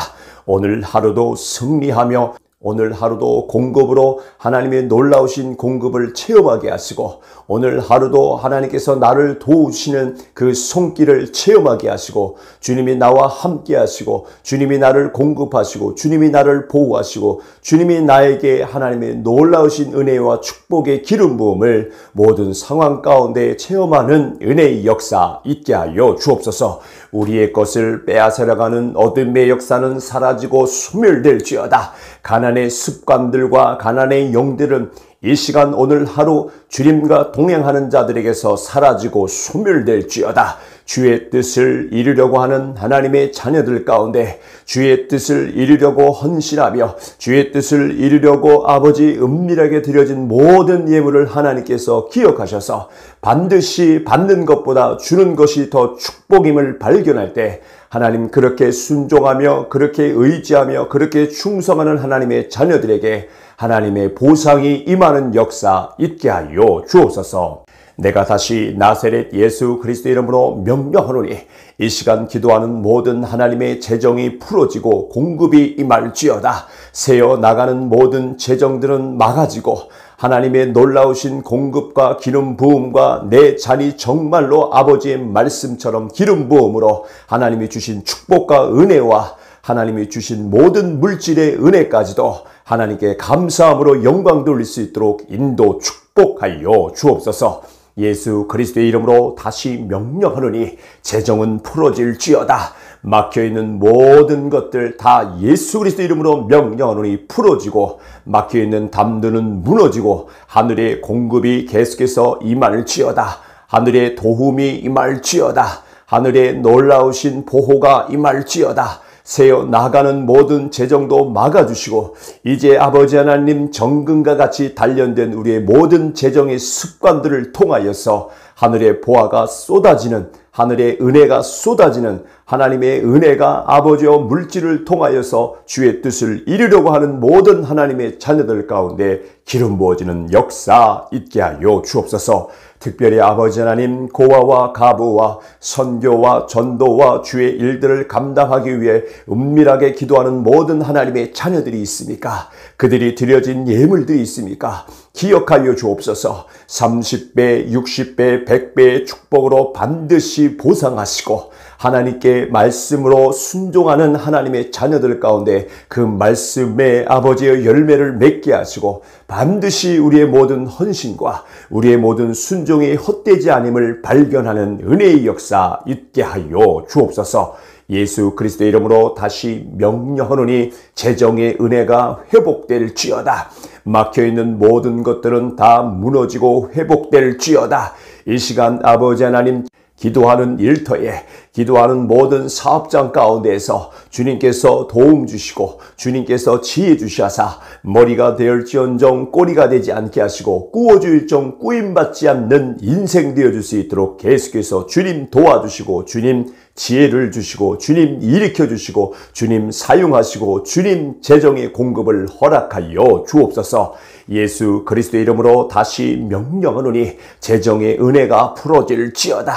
오늘 하루도 승리하며 오늘 하루도 공급으로 하나님의 놀라우신 공급을 체험하게 하시고 오늘 하루도 하나님께서 나를 도우시는 그 손길을 체험하게 하시고 주님이 나와 함께 하시고 주님이 나를 공급하시고 주님이 나를 보호하시고 주님이 나에게 하나님의 놀라우신 은혜와 축복의 기름 부음을 모든 상황 가운데 체험하는 은혜의 역사 있게 하여 주옵소서. 우리의 것을 빼앗아가는 어둠의 역사는 사라지고 소멸될지어다. 가난의 습관들과 가난의 영들은 이 시간 오늘 하루 주님과 동행하는 자들에게서 사라지고 소멸될지어다. 주의 뜻을 이루려고 하는 하나님의 자녀들 가운데 주의 뜻을 이루려고 헌신하며 주의 뜻을 이루려고 아버지 은밀하게 드려진 모든 예물을 하나님께서 기억하셔서 반드시 받는 것보다 주는 것이 더 축복임을 발견할 때 하나님 그렇게 순종하며 그렇게 의지하며 그렇게 충성하는 하나님의 자녀들에게 하나님의 보상이 임하는 역사 있게 하여 주옵소서. 내가 다시 나사렛 예수 그리스도 이름으로 명령하노니 이 시간 기도하는 모든 하나님의 재정이 풀어지고 공급이 임할지어다. 새어 나가는 모든 재정들은 막아지고 하나님의 놀라우신 공급과 기름 부음과 내 잔이 정말로 아버지의 말씀처럼 기름 부음으로 하나님이 주신 축복과 은혜와 하나님이 주신 모든 물질의 은혜까지도 하나님께 감사함으로 영광 돌릴 수 있도록 인도 축복하여 주옵소서. 예수 그리스도의 이름으로 다시 명령하노니 재정은 풀어질지어다. 막혀있는 모든 것들 다 예수 그리스도 이름으로 명령하노니 풀어지고 막혀있는 담들은 무너지고 하늘의 공급이 계속해서 임할지어다. 하늘의 도움이 임할지어다. 하늘의 놀라우신 보호가 임할지어다. 새어 나가는 모든 재정도 막아주시고 이제 아버지 하나님 정금과 같이 단련된 우리의 모든 재정의 습관들을 통하여서 하늘의 보화가 쏟아지는 하늘의 은혜가 쏟아지는 하나님의 은혜가 아버지와 물질을 통하여서 주의 뜻을 이루려고 하는 모든 하나님의 자녀들 가운데 기름 부어지는 역사 있게 하여 주옵소서. 특별히 아버지 하나님 고아와 가부와 선교와 전도와 주의 일들을 감당하기 위해 은밀하게 기도하는 모든 하나님의 자녀들이 있습니까? 그들이 드려진 예물들이 있습니까? 기억하여 주옵소서. 30배, 60배, 100배의 축복으로 반드시 보상하시고 하나님께 말씀으로 순종하는 하나님의 자녀들 가운데 그 말씀의 아버지의 열매를 맺게 하시고 반드시 우리의 모든 헌신과 우리의 모든 순종이 헛되지 않음을 발견하는 은혜의 역사 있게 하여 주옵소서. 예수 그리스도의 이름으로 다시 명령하노니 재정의 은혜가 회복될지어다. 막혀있는 모든 것들은 다 무너지고 회복될지어다. 이 시간 아버지 하나님 기도하는 일터에 기도하는 모든 사업장 가운데에서 주님께서 도움 주시고 주님께서 지혜 주시하사 머리가 되었지언정 꼬리가 되지 않게 하시고 꾸어줄정 꾸임받지 않는 인생 되어줄 수 있도록 계속해서 주님 도와주시고 주님 지혜를 주시고 주님 일으켜 주시고 주님 사용하시고 주님 재정의 공급을 허락하여 주옵소서. 예수 그리스도의 이름으로 다시 명령하노니 재정의 은혜가 풀어질지어다.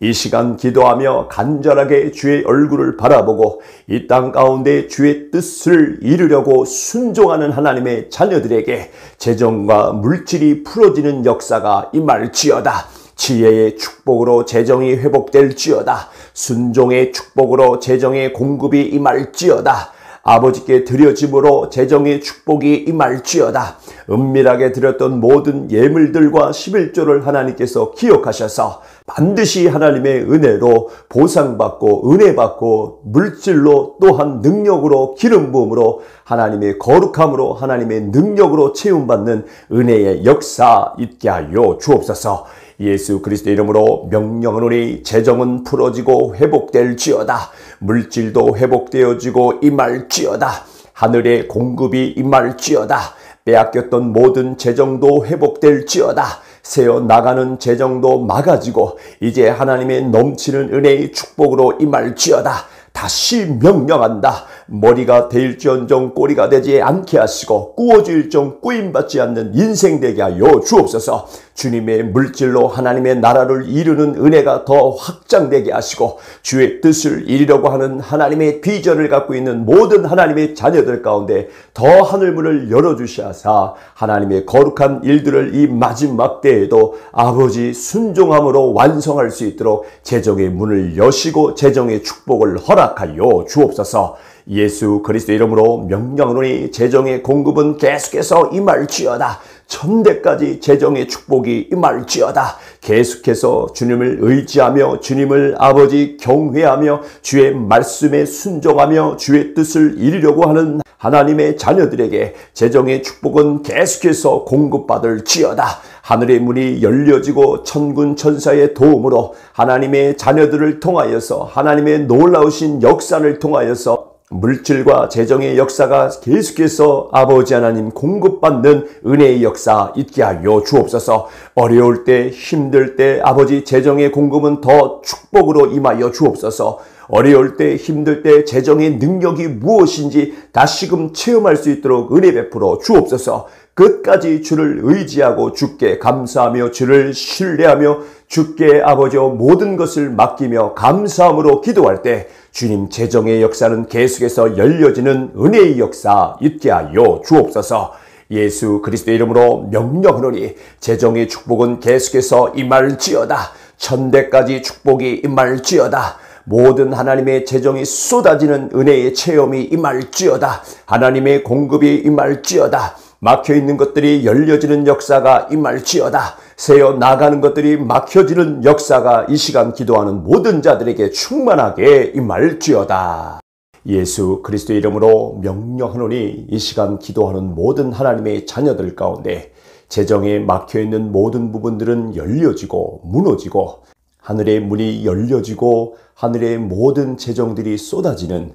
이 시간 기도하며 간절하게 주의 얼굴을 바라보고 이 땅 가운데 주의 뜻을 이루려고 순종하는 하나님의 자녀들에게 재정과 물질이 풀어지는 역사가 임할지어다. 지혜의 축복으로 재정이 회복될지어다. 순종의 축복으로 재정의 공급이 임할지어다. 아버지께 드려짐으로 재정의 축복이 임할지어다. 은밀하게 드렸던 모든 예물들과 11조를 하나님께서 기억하셔서 반드시 하나님의 은혜로 보상받고 은혜받고 물질로 또한 능력으로 기름 부음으로 하나님의 거룩함으로 하나님의 능력으로 채움받는 은혜의 역사 있게 하여 주옵소서. 예수 그리스도 이름으로 명령하노니 재정은 풀어지고 회복될지어다. 물질도 회복되어지고 임할지어다. 하늘의 공급이 임할지어다. 빼앗겼던 모든 재정도 회복될지어다. 새어나가는 재정도 막아지고 이제 하나님의 넘치는 은혜의 축복으로 임할지어다. 다시 명령한다. 머리가 될지언정 꼬리가 되지 않게 하시고 꾸어질정 꾸임받지 않는 인생 되게 하여 주옵소서. 주님의 물질로 하나님의 나라를 이루는 은혜가 더 확장되게 하시고 주의 뜻을 이루려고 하는 하나님의 비전을 갖고 있는 모든 하나님의 자녀들 가운데 더 하늘문을 열어주시하사 하나님의 거룩한 일들을 이 마지막 때에도 아버지 순종함으로 완성할 수 있도록 재정의 문을 여시고 재정의 축복을 허락하여 주옵소서. 예수 그리스도 이름으로 명령하노니 재정의 공급은 계속해서 임할지어다. 천대까지 재정의 축복이 임할지어다. 계속해서 주님을 의지하며 주님을 아버지 경외하며 주의 말씀에 순종하며 주의 뜻을 이루려고 하는 하나님의 자녀들에게 재정의 축복은 계속해서 공급받을지어다. 하늘의 문이 열려지고 천군 천사의 도움으로 하나님의 자녀들을 통하여서 하나님의 놀라우신 역사를 통하여서 물질과 재정의 역사가 계속해서 아버지 하나님 공급받는 은혜의 역사 있게 하여 주옵소서. 어려울 때 힘들 때 아버지 재정의 공급은 더 축복으로 임하여 주옵소서. 어려울 때 힘들 때 재정의 능력이 무엇인지 다시금 체험할 수 있도록 은혜 베풀어 주옵소서. 끝까지 주를 의지하고 주께 감사하며 주를 신뢰하며 주께 아버지 모든 것을 맡기며 감사함으로 기도할 때 주님 재정의 역사는 계속해서 열려지는 은혜의 역사 있게 하여 주옵소서. 예수 그리스도 이름으로 명령하노니 재정의 축복은 계속해서 임할지어다. 천대까지 축복이 임할지어다. 모든 하나님의 재정이 쏟아지는 은혜의 체험이 임할지어다. 하나님의 공급이 임할지어다. 막혀있는 것들이 열려지는 역사가 임할지어다. 새어 나가는 것들이 막혀지는 역사가 이 시간 기도하는 모든 자들에게 충만하게 임할지어다. 예수 그리스도 이름으로 명령하노니 이 시간 기도하는 모든 하나님의 자녀들 가운데 재정에 막혀있는 모든 부분들은 열려지고 무너지고 하늘의 문이 열려지고 하늘의 모든 재정들이 쏟아지는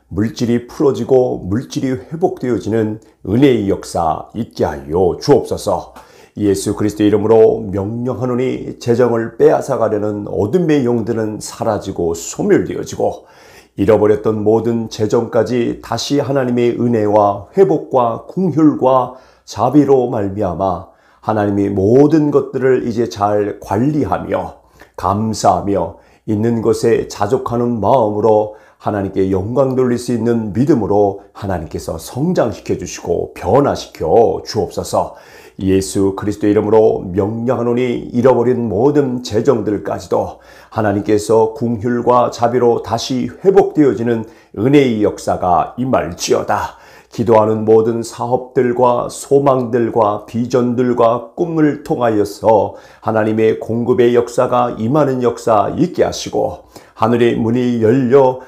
물질이 풀어지고 물질이 회복되어지는 은혜의 역사 있게 하여 주옵소서. 예수 그리스도 이름으로 명령하노니 재정을 빼앗아가려는 어둠의 영들은 사라지고 소멸되어지고 잃어버렸던 모든 재정까지 다시 하나님의 은혜와 회복과 긍휼과 자비로 말미암아 하나님의 모든 것들을 이제 잘 관리하며 감사하며 있는 것에 자족하는 마음으로 하나님께 영광 돌릴 수 있는 믿음으로 하나님께서 성장시켜 주시고 변화시켜 주옵소서. 예수 그리스도 이름으로 명령하노니 잃어버린 모든 재정들까지도 하나님께서 긍휼과 자비로 다시 회복되어지는 은혜의 역사가 임할지어다. 기도하는 모든 사업들과 소망들과 비전들과 꿈을 통하여서 하나님의 공급의 역사가 임하는 역사 있게 하시고 하늘의 문이 열려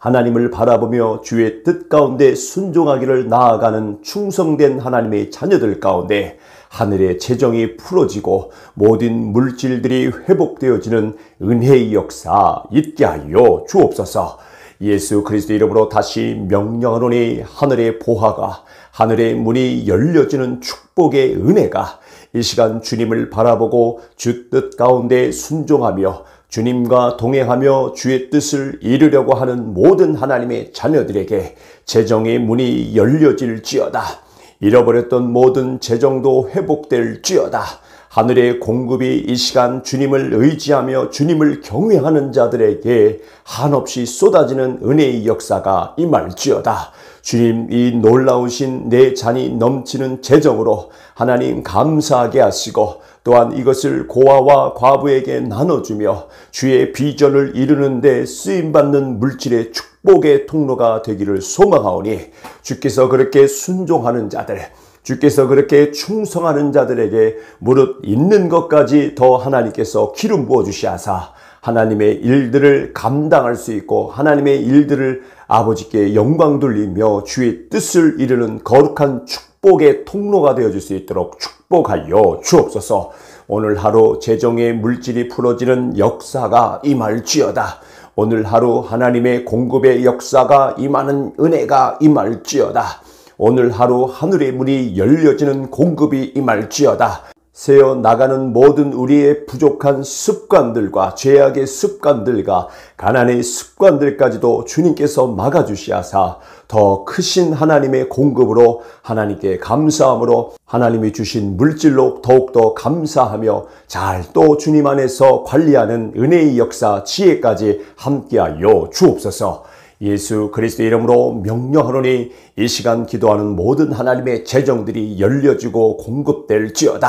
하나님을 바라보며 주의 뜻 가운데 순종하기를 나아가는 충성된 하나님의 자녀들 가운데 하늘의 재정이 풀어지고 모든 물질들이 회복되어지는 은혜의 역사 있게 하여 주옵소서. 예수 그리스도 이름으로 다시 명령하노니 하늘의 보화가 하늘의 문이 열려지는 축복의 은혜가 이 시간 주님을 바라보고 주 뜻 가운데 순종하며 주님과 동행하며 주의 뜻을 이루려고 하는 모든 하나님의 자녀들에게 재정의 문이 열려질지어다. 잃어버렸던 모든 재정도 회복될지어다. 하늘의 공급이 이 시간 주님을 의지하며 주님을 경외하는 자들에게 한없이 쏟아지는 은혜의 역사가 임할지어다. 주님, 이 놀라우신 내 잔이 넘치는 재정으로 하나님 감사하게 하시고 또한 이것을 고아와 과부에게 나눠주며 주의 비전을 이루는 데 쓰임받는 물질의 축복의 통로가 되기를 소망하오니 주께서 그렇게 순종하는 자들, 주께서 그렇게 충성하는 자들에게 무릇 있는 것까지 더 하나님께서 기름 부어 주시하사 하나님의 일들을 감당할 수 있고 하나님의 일들을 아버지께 영광 돌리며 주의 뜻을 이루는 거룩한 축복의 통로가 되어줄 수 있도록 축복하여 주옵소서. 오늘 하루 재정의 물질이 풀어지는 역사가 임할지어다. 오늘 하루 하나님의 공급의 역사가 임하는 은혜가 임할지어다. 오늘 하루 하늘의 문이 열려지는 공급이 임할지어다. 새어 나가는 모든 우리의 부족한 습관들과 죄악의 습관들과 가난의 습관들까지도 주님께서 막아주시하사 더 크신 하나님의 공급으로 하나님께 감사함으로 하나님이 주신 물질로 더욱더 감사하며 잘 또 주님 안에서 관리하는 은혜의 역사 지혜까지 함께하여 주옵소서. 예수 그리스도의 이름으로 명령하노니 이 시간 기도하는 모든 하나님의 재정들이 열려지고 공급될지어다.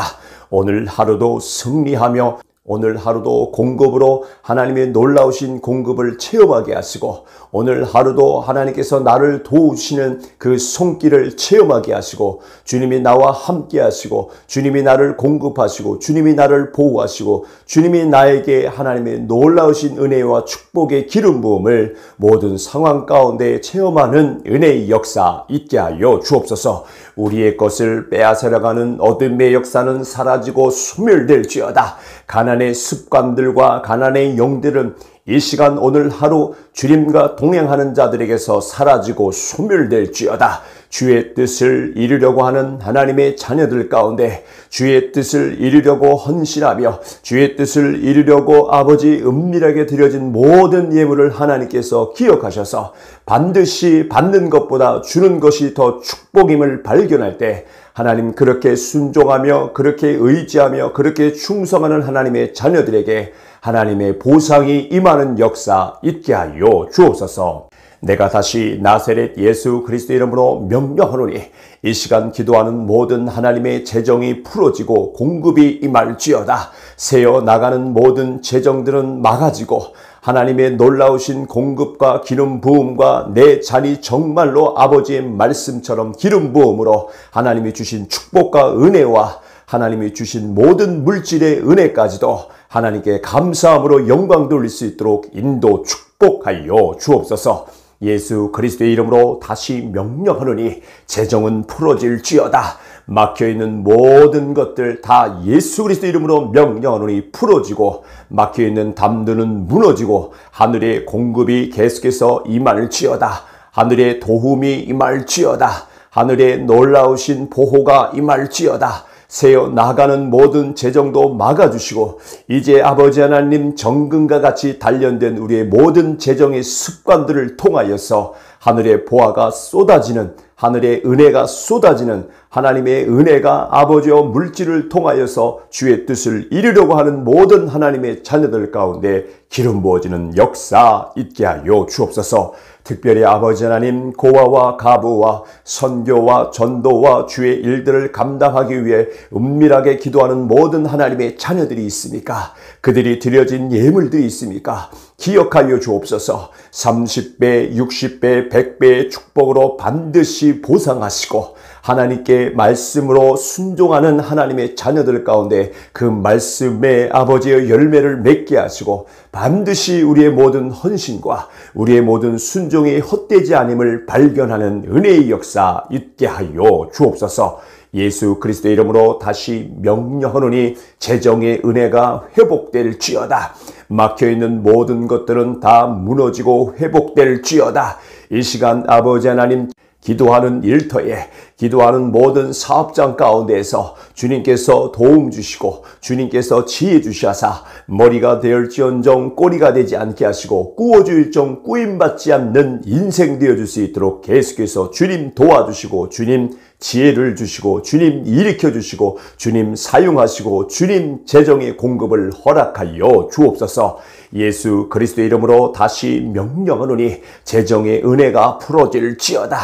오늘 하루도 승리하며 오늘 하루도 공급으로 하나님의 놀라우신 공급을 체험하게 하시고 오늘 하루도 하나님께서 나를 도우시는 그 손길을 체험하게 하시고 주님이 나와 함께 하시고 주님이 나를 공급하시고 주님이 나를 보호하시고 주님이 나에게 하나님의 놀라우신 은혜와 축복의 기름 부음을 모든 상황 가운데 체험하는 은혜의 역사 있게 하여 주옵소서. 우리의 것을 빼앗아가는 어둠의 역사는 사라지고 소멸될지어다. 가난의 습관들과 가난의 영들은 이 시간 오늘 하루 주님과 동행하는 자들에게서 사라지고 소멸될지어다. 주의 뜻을 이루려고 하는 하나님의 자녀들 가운데 주의 뜻을 이루려고 헌신하며 주의 뜻을 이루려고 아버지 은밀하게 드려진 모든 예물을 하나님께서 기억하셔서 반드시 받는 것보다 주는 것이 더 축복임을 발견할 때 하나님 그렇게 순종하며 그렇게 의지하며 그렇게 충성하는 하나님의 자녀들에게 하나님의 보상이 임하는 역사 있게 하여 주옵소서. 내가 다시 나사렛 예수 그리스도 이름으로 명령하노니 이 시간 기도하는 모든 하나님의 재정이 풀어지고 공급이 임할지어다. 새어 나가는 모든 재정들은 막아지고 하나님의 놀라우신 공급과 기름 부음과 내 잔이 정말로 아버지의 말씀처럼 기름 부음으로 하나님이 주신 축복과 은혜와 하나님이 주신 모든 물질의 은혜까지도 하나님께 감사함으로 영광 돌릴 수 있도록 인도 축복하여 주옵소서. 예수 그리스도의 이름으로 다시 명령하노니 재정은 풀어질지어다. 막혀있는 모든 것들 다 예수 그리스도 이름으로 명령하노니 풀어지고 막혀있는 담들은 무너지고 하늘의 공급이 계속해서 임할지어다. 하늘의 도움이 임할지어다. 하늘의 놀라우신 보호가 임할지어다. 새어 나가는 모든 재정도 막아주시고 이제 아버지 하나님 정금과 같이 단련된 우리의 모든 재정의 습관들을 통하여서 하늘의 보화가 쏟아지는 하늘의 은혜가 쏟아지는 하나님의 은혜가 아버지와 물질을 통하여서 주의 뜻을 이루려고 하는 모든 하나님의 자녀들 가운데 기름 부어지는 역사 있게 하여 주옵소서. 특별히 아버지 하나님 고아와 가부와 선교와 전도와 주의 일들을 감당하기 위해 은밀하게 기도하는 모든 하나님의 자녀들이 있습니까? 그들이 드려진 예물들이 있습니까? 기억하여 주옵소서. 30배, 60배, 100배의 축복으로 반드시 보상하시고 하나님께 말씀으로 순종하는 하나님의 자녀들 가운데 그 말씀의 아버지의 열매를 맺게 하시고 반드시 우리의 모든 헌신과 우리의 모든 순종이 헛되지 않음을 발견하는 은혜의 역사 있게 하여 주옵소서. 예수 그리스도의 이름으로 다시 명령하노니 재정의 은혜가 회복될지어다. 막혀있는 모든 것들은 다 무너지고 회복될지어다. 이 시간 아버지 하나님 기도하는 일터에 기도하는 모든 사업장 가운데에서 주님께서 도움 주시고 주님께서 지혜 주시하사 머리가 되었지언정 꼬리가 되지 않게 하시고 꾸어줄정 꾸임받지 않는 인생 되어줄 수 있도록 계속해서 주님 도와주시고 주님 지혜를 주시고 주님 일으켜 주시고 주님 사용하시고 주님 재정의 공급을 허락하여 주옵소서. 예수 그리스도의 이름으로 다시 명령하노니 재정의 은혜가 풀어질지어다.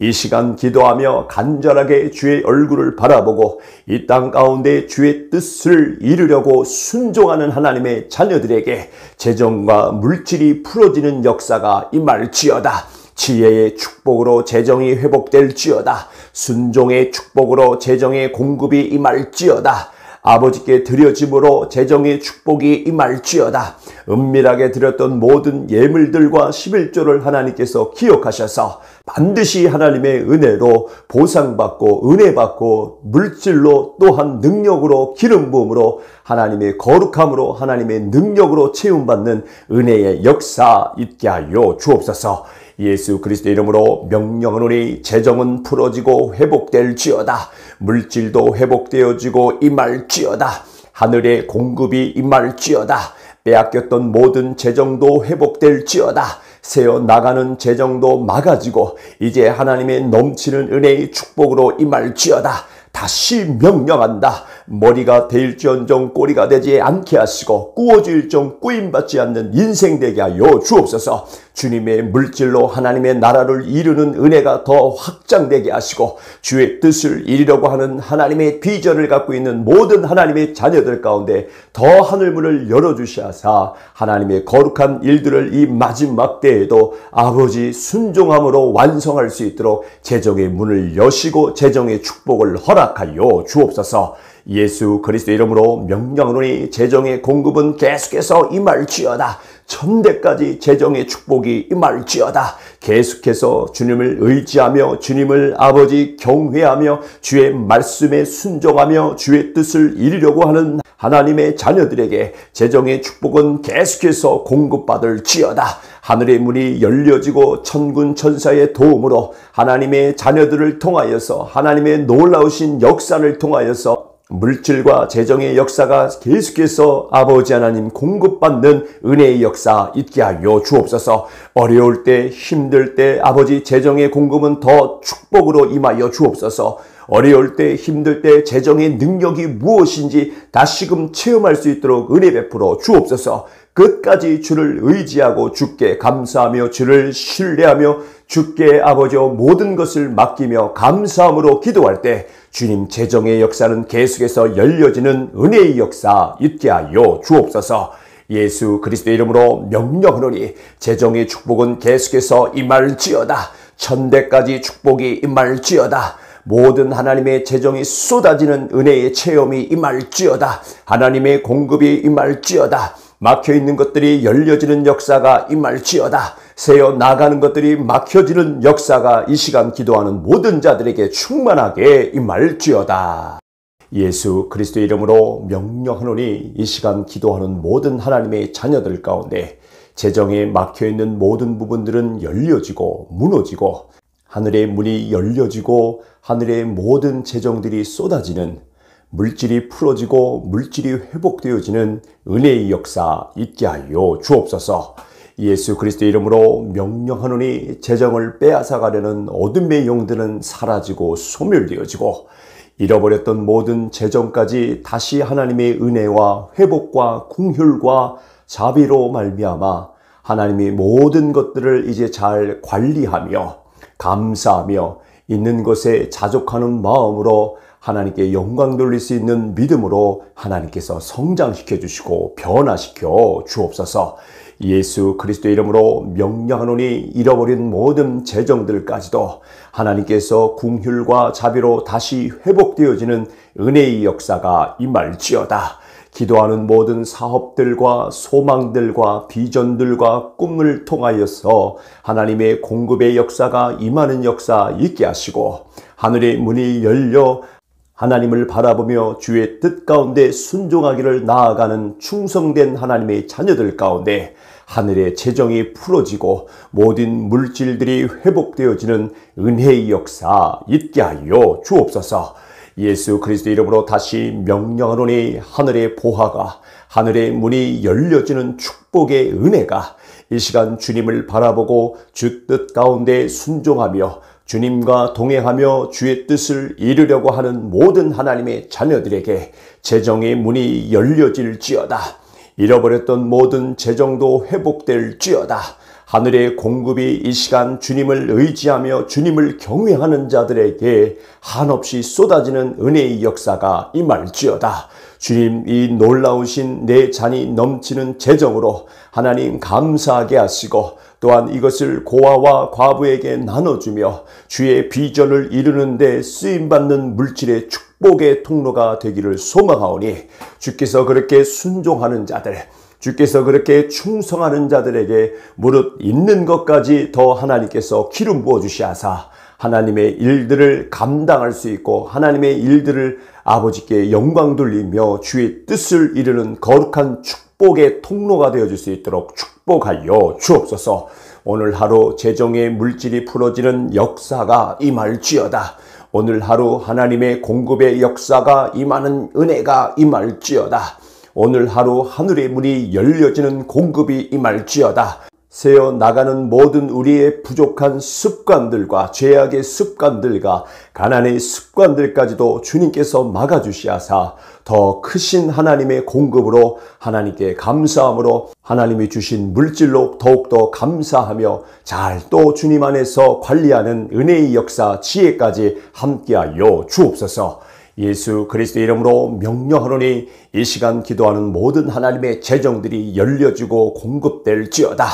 이 시간 기도하며 간절하게 주의 얼굴을 바라보고 이 땅 가운데 주의 뜻을 이루려고 순종하는 하나님의 자녀들에게 재정과 물질이 풀어지는 역사가 임할지어다. 지혜의 축복으로 재정이 회복될지어다. 순종의 축복으로 재정의 공급이 임할지어다. 아버지께 드려짐으로 재정의 축복이 임할지어다. 은밀하게 드렸던 모든 예물들과 11조를 하나님께서 기억하셔서 반드시 하나님의 은혜로 보상받고 은혜받고 물질로 또한 능력으로 기름 부음으로 하나님의 거룩함으로 하나님의 능력으로 채움받는 은혜의 역사 있게 하여 주옵소서. 예수 그리스도 이름으로 명령하노니 재정은 풀어지고 회복될지어다. 물질도 회복되어지고 임할지어다. 하늘의 공급이 임할지어다. 빼앗겼던 모든 재정도 회복될지어다. 새어나가는 재정도 막아지고 이제 하나님의 넘치는 은혜의 축복으로 임할지어다. 다시 명령한다. 머리가 되일지언정 꼬리가 되지 않게 하시고 꾸어질정 꾸임받지 않는 인생 되게 하여 주옵소서. 주님의 물질로 하나님의 나라를 이루는 은혜가 더 확장되게 하시고 주의 뜻을 이루려고 하는 하나님의 비전을 갖고 있는 모든 하나님의 자녀들 가운데 더 하늘문을 열어주시하사 하나님의 거룩한 일들을 이 마지막 때에도 아버지 순종함으로 완성할 수 있도록 재정의 문을 여시고 재정의 축복을 허락하여 주옵소서. 예수 그리스도 이름으로 명령하노니 재정의 공급은 계속해서 임할지어다. 천대까지 재정의 축복이 임할지어다. 계속해서 주님을 의지하며 주님을 아버지 경외하며 주의 말씀에 순종하며 주의 뜻을 이루려고 하는 하나님의 자녀들에게 재정의 축복은 계속해서 공급받을지어다. 하늘의 문이 열려지고 천군 천사의 도움으로 하나님의 자녀들을 통하여서 하나님의 놀라우신 역사를 통하여서 물질과 재정의 역사가 계속해서 아버지 하나님 공급받는 은혜의 역사 있게 하여 주옵소서. 어려울 때 힘들 때 아버지 재정의 공급은 더 축복으로 임하여 주옵소서. 어려울 때 힘들 때 재정의 능력이 무엇인지 다시금 체험할 수 있도록 은혜 베풀어 주옵소서. 끝까지 주를 의지하고 주께 감사하며 주를 신뢰하며 주께 아버지여 모든 것을 맡기며 감사함으로 기도할 때 주님 재정의 역사는 계속해서 열려지는 은혜의 역사 있게 하여 주옵소서. 예수 그리스도 이름으로 명령하노니 재정의 축복은 계속해서 임할지어다. 천대까지 축복이 임할지어다. 모든 하나님의 재정이 쏟아지는 은혜의 체험이 임할지어다. 하나님의 공급이 임할지어다. 막혀있는 것들이 열려지는 역사가 임할지어다. 새어나가는 것들이 막혀지는 역사가 이 시간 기도하는 모든 자들에게 충만하게 임할지어다. 예수 그리스도 이름으로 명령하노니 이 시간 기도하는 모든 하나님의 자녀들 가운데 재정에 막혀있는 모든 부분들은 열려지고 무너지고 하늘의 문이 열려지고 하늘의 모든 재정들이 쏟아지는 물질이 풀어지고 물질이 회복되어지는 은혜의 역사 있게 하여 주옵소서. 예수 그리스도 이름으로 명령하노니 재정을 빼앗아가려는 어둠의 영들은 사라지고 소멸되어지고 잃어버렸던 모든 재정까지 다시 하나님의 은혜와 회복과 긍휼과 자비로 말미암아 하나님이 모든 것들을 이제 잘 관리하며 감사하며 있는 것에 자족하는 마음으로 하나님께 영광 돌릴 수 있는 믿음으로 하나님께서 성장시켜 주시고 변화시켜 주옵소서. 예수 그리스도 이름으로 명령하노니 잃어버린 모든 재정들까지도 하나님께서 긍휼과 자비로 다시 회복되어지는 은혜의 역사가 임할지어다. 기도하는 모든 사업들과 소망들과 비전들과 꿈을 통하여서 하나님의 공급의 역사가 임하는 역사 있게 하시고 하늘의 문이 열려 하나님을 바라보며 주의 뜻 가운데 순종하기를 나아가는 충성된 하나님의 자녀들 가운데 하늘의 재정이 풀어지고 모든 물질들이 회복되어지는 은혜의 역사 있게 하여 주옵소서. 예수 그리스도 이름으로 다시 명령하노니 하늘의 보화가 하늘의 문이 열려지는 축복의 은혜가 이 시간 주님을 바라보고 주 뜻 가운데 순종하며 주님과 동행하며 주의 뜻을 이루려고 하는 모든 하나님의 자녀들에게 재정의 문이 열려질지어다. 잃어버렸던 모든 재정도 회복될지어다. 하늘의 공급이 이 시간 주님을 의지하며 주님을 경외하는 자들에게 한없이 쏟아지는 은혜의 역사가 임할지어다. 주님, 이 놀라우신 내 잔이 넘치는 재정으로 하나님 감사하게 하시고 또한 이것을 고아와 과부에게 나눠주며 주의 비전을 이루는 데 쓰임받는 물질의 축복의 통로가 되기를 소망하오니 주께서 그렇게 순종하는 자들, 주께서 그렇게 충성하는 자들에게 무릇 있는 것까지 더 하나님께서 기름 부어주시하사 하나님의 일들을 감당할 수 있고 하나님의 일들을 아버지께 영광 돌리며 주의 뜻을 이루는 거룩한 축복의 통로가 되어줄 수 있도록 축복하여 주옵소서. 오늘 하루 재정의 물질이 풀어지는 역사가 임할지어다. 오늘 하루 하나님의 공급의 역사가 임하는 은혜가 임할지어다. 오늘 하루 하늘의 문이 열려지는 공급이 임할지어다. 새어 나가는 모든 우리의 부족한 습관들과 죄악의 습관들과 가난의 습관들까지도 주님께서 막아주시하사 더 크신 하나님의 공급으로 하나님께 감사함으로 하나님이 주신 물질로 더욱더 감사하며 잘 또 주님 안에서 관리하는 은혜의 역사 지혜까지 함께하여 주옵소서. 예수 그리스도의 이름으로 명령하노니 이 시간 기도하는 모든 하나님의 재정들이 열려지고 공급될지어다.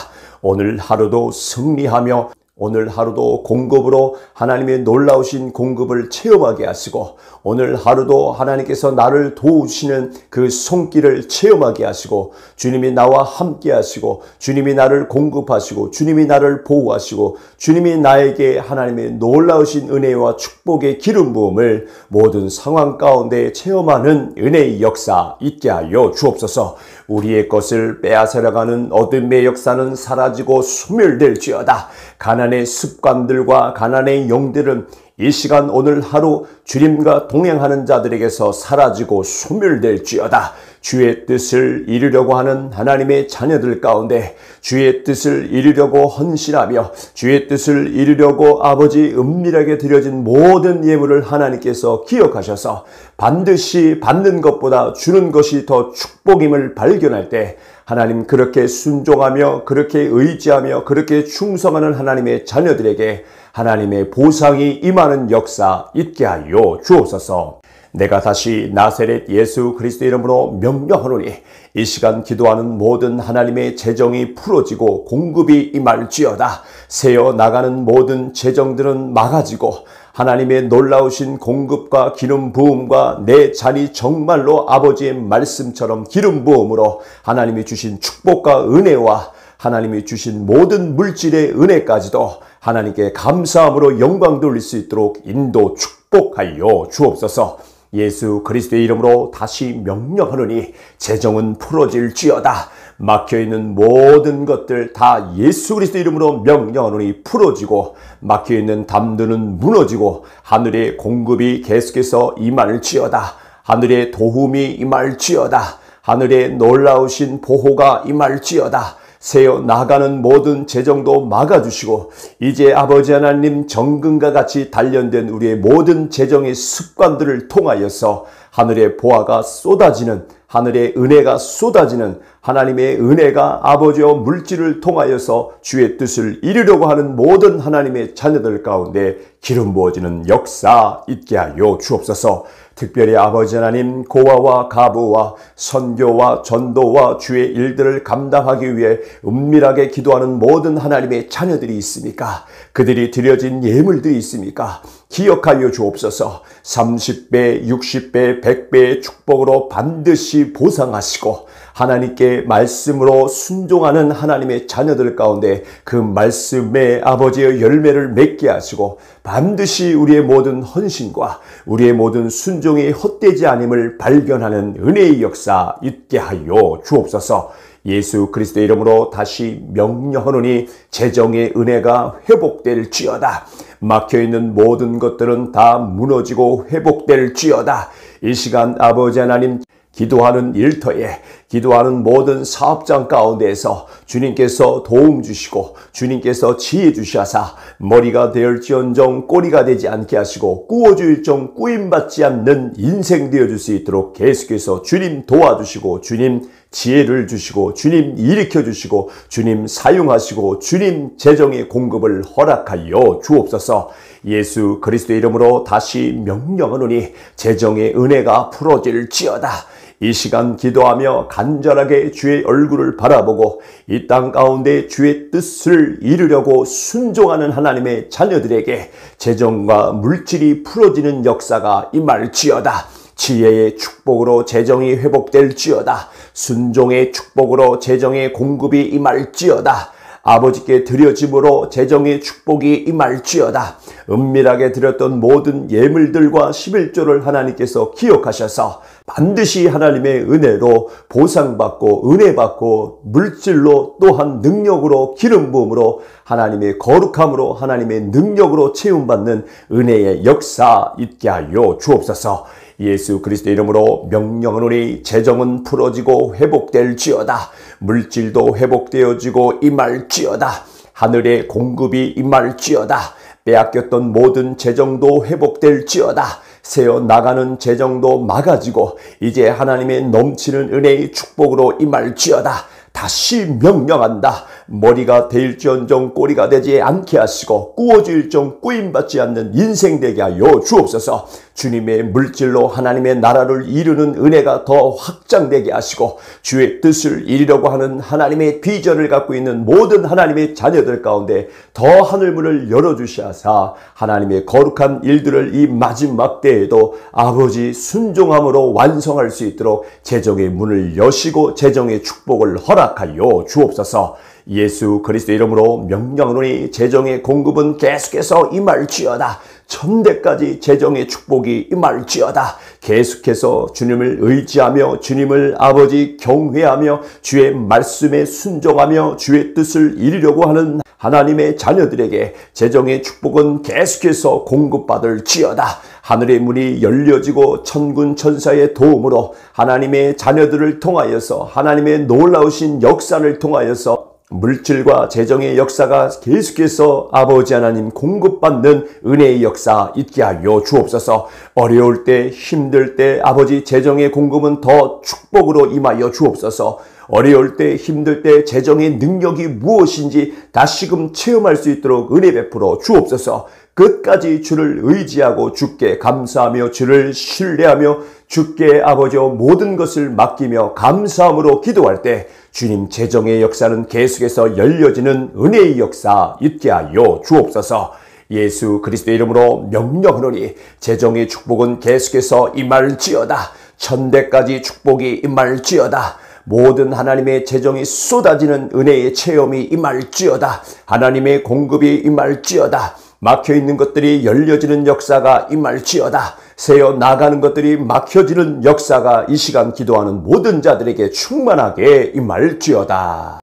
오늘 하루도 승리하며 오늘 하루도 공급으로 하나님의 놀라우신 공급을 체험하게 하시고 오늘 하루도 하나님께서 나를 도우시는 그 손길을 체험하게 하시고 주님이 나와 함께 하시고 주님이 나를 공급하시고 주님이 나를 보호하시고 주님이 나에게 하나님의 놀라우신 은혜와 축복의 기름 부음을 모든 상황 가운데 체험하는 은혜의 역사 있게 하여 주옵소서. 우리의 것을 빼앗아가는 어둠의 역사는 사라지고 소멸될지어다. 가난의 습관들과 가난의 영들은 이 시간 오늘 하루 주님과 동행하는 자들에게서 사라지고 소멸될지어다. 주의 뜻을 이루려고 하는 하나님의 자녀들 가운데 주의 뜻을 이루려고 헌신하며 주의 뜻을 이루려고 아버지 은밀하게 드려진 모든 예물을 하나님께서 기억하셔서 반드시 받는 것보다 주는 것이 더 축복임을 발견할 때 하나님 그렇게 순종하며 그렇게 의지하며 그렇게 충성하는 하나님의 자녀들에게 하나님의 보상이 임하는 역사 있게 하여 주옵소서. 내가 다시 나사렛 예수 그리스도 이름으로 명령하노니 이 시간 기도하는 모든 하나님의 재정이 풀어지고 공급이 임할지어다. 새어 나가는 모든 재정들은 막아지고 하나님의 놀라우신 공급과 기름 부음과 내 잔이 정말로 아버지의 말씀처럼 기름 부음으로 하나님이 주신 축복과 은혜와 하나님이 주신 모든 물질의 은혜까지도 하나님께 감사함으로 영광 돌릴 수 있도록 인도 축복하여 주옵소서. 예수 그리스도의 이름으로 다시 명령하노니 재정은 풀어질지어다. 막혀있는 모든 것들 다 예수 그리스도 이름으로 명령하노니 풀어지고 막혀있는 담들은 무너지고 하늘의 공급이 계속해서 임할지어다. 하늘의 도움이 임할지어다. 하늘의 놀라우신 보호가 임할지어다. 새어 나가는 모든 재정도 막아주시고 이제 아버지 하나님 정금과 같이 단련된 우리의 모든 재정의 습관들을 통하여서 하늘의 보화가 쏟아지는 하늘의 은혜가 쏟아지는 하나님의 은혜가 아버지와 물질을 통하여서 주의 뜻을 이루려고 하는 모든 하나님의 자녀들 가운데 기름 부어지는 역사 있게 하여 주옵소서. 특별히 아버지 하나님 고아와 가부와 선교와 전도와 주의 일들을 감당하기 위해 은밀하게 기도하는 모든 하나님의 자녀들이 있습니까? 그들이 드려진 예물들이 있습니까? 기억하여 주옵소서. 30배, 60배, 100배의 축복으로 반드시 보상하시고 하나님께 말씀으로 순종하는 하나님의 자녀들 가운데 그 말씀의 아버지의 열매를 맺게 하시고 반드시 우리의 모든 헌신과 우리의 모든 순종이 헛되지 않음을 발견하는 은혜의 역사 있게 하여 주옵소서. 예수 그리스도의 이름으로 다시 명령하노니 재정의 은혜가 회복될지어다. 막혀있는 모든 것들은 다 무너지고 회복될지어다. 이 시간 아버지 하나님 기도하는 일터에 기도하는 모든 사업장 가운데에서 주님께서 도움 주시고 주님께서 지혜 주시하사 머리가 되었지언정 꼬리가 되지 않게 하시고 꾸어줄정 꾸임받지 않는 인생 되어줄 수 있도록 계속해서 주님 도와주시고 주님 지혜를 주시고 주님 일으켜 주시고 주님 사용하시고 주님 재정의 공급을 허락하여 주옵소서. 예수 그리스도의 이름으로 다시 명령하노니 재정의 은혜가 풀어질지어다. 이 시간 기도하며 간절하게 주의 얼굴을 바라보고 이 땅 가운데 주의 뜻을 이루려고 순종하는 하나님의 자녀들에게 재정과 물질이 풀어지는 역사가 임할지어다. 지혜의 축복으로 재정이 회복될지어다. 순종의 축복으로 재정의 공급이 임할지어다. 아버지께 드려짐으로 재정의 축복이 임할지어다. 은밀하게 드렸던 모든 예물들과 11조를 하나님께서 기억하셔서 반드시 하나님의 은혜로 보상받고 은혜받고 물질로 또한 능력으로 기름 부음으로 하나님의 거룩함으로 하나님의 능력으로 채움받는 은혜의 역사 있게 하여 주옵소서. 예수 그리스도 이름으로 명령하노니 재정은 풀어지고 회복될지어다. 물질도 회복되어지고 임할지어다. 하늘의 공급이 임할지어다. 빼앗겼던 모든 재정도 회복될지어다. 새어나가는 재정도 막아지고 이제 하나님의 넘치는 은혜의 축복으로 임할지어다. 다시 명령한다. 머리가 될지언정 꼬리가 되지 않게 하시고 꾸어질정 꾸임받지 않는 인생 되게 하여 주옵소서. 주님의 물질로 하나님의 나라를 이루는 은혜가 더 확장되게 하시고 주의 뜻을 이루려고 하는 하나님의 비전을 갖고 있는 모든 하나님의 자녀들 가운데 더 하늘문을 열어주시하사 하나님의 거룩한 일들을 이 마지막 때에도 아버지 순종함으로 완성할 수 있도록 재정의 문을 여시고 재정의 축복을 허락하여 주옵소서. 예수 그리스도 이름으로 명령하노니 재정의 공급은 계속해서 임할지어다. 천대까지 재정의 축복이 임할지어다. 계속해서 주님을 의지하며 주님을 아버지 경외하며 주의 말씀에 순종하며 주의 뜻을 이루려고 하는 하나님의 자녀들에게 재정의 축복은 계속해서 공급받을지어다. 하늘의 문이 열려지고 천군 천사의 도움으로 하나님의 자녀들을 통하여서 하나님의 놀라우신 역사를 통하여서 물질과 재정의 역사가 계속해서 아버지 하나님 공급받는 은혜의 역사 있게 하여 주옵소서. 어려울 때 힘들 때 아버지 재정의 공급은 더 축복으로 임하여 주옵소서. 어려울 때 힘들 때 재정의 능력이 무엇인지 다시금 체험할 수 있도록 은혜 베풀어 주옵소서. 끝까지 주를 의지하고 주께 감사하며 주를 신뢰하며 주께 아버지여 모든 것을 맡기며 감사함으로 기도할 때 주님 재정의 역사는 계속해서 열려지는 은혜의 역사 있게 하여 주옵소서. 예수 그리스도의 이름으로 명령하노니 재정의 축복은 계속해서 임할지어다. 천대까지 축복이 임할지어다. 모든 하나님의 재정이 쏟아지는 은혜의 체험이 임할지어다. 하나님의 공급이 임할지어다. 막혀있는 것들이 열려지는 역사가 임할지어다. 새어 나가는 것들이 막혀지는 역사가 이 시간 기도하는 모든 자들에게 충만하게 임할지어다.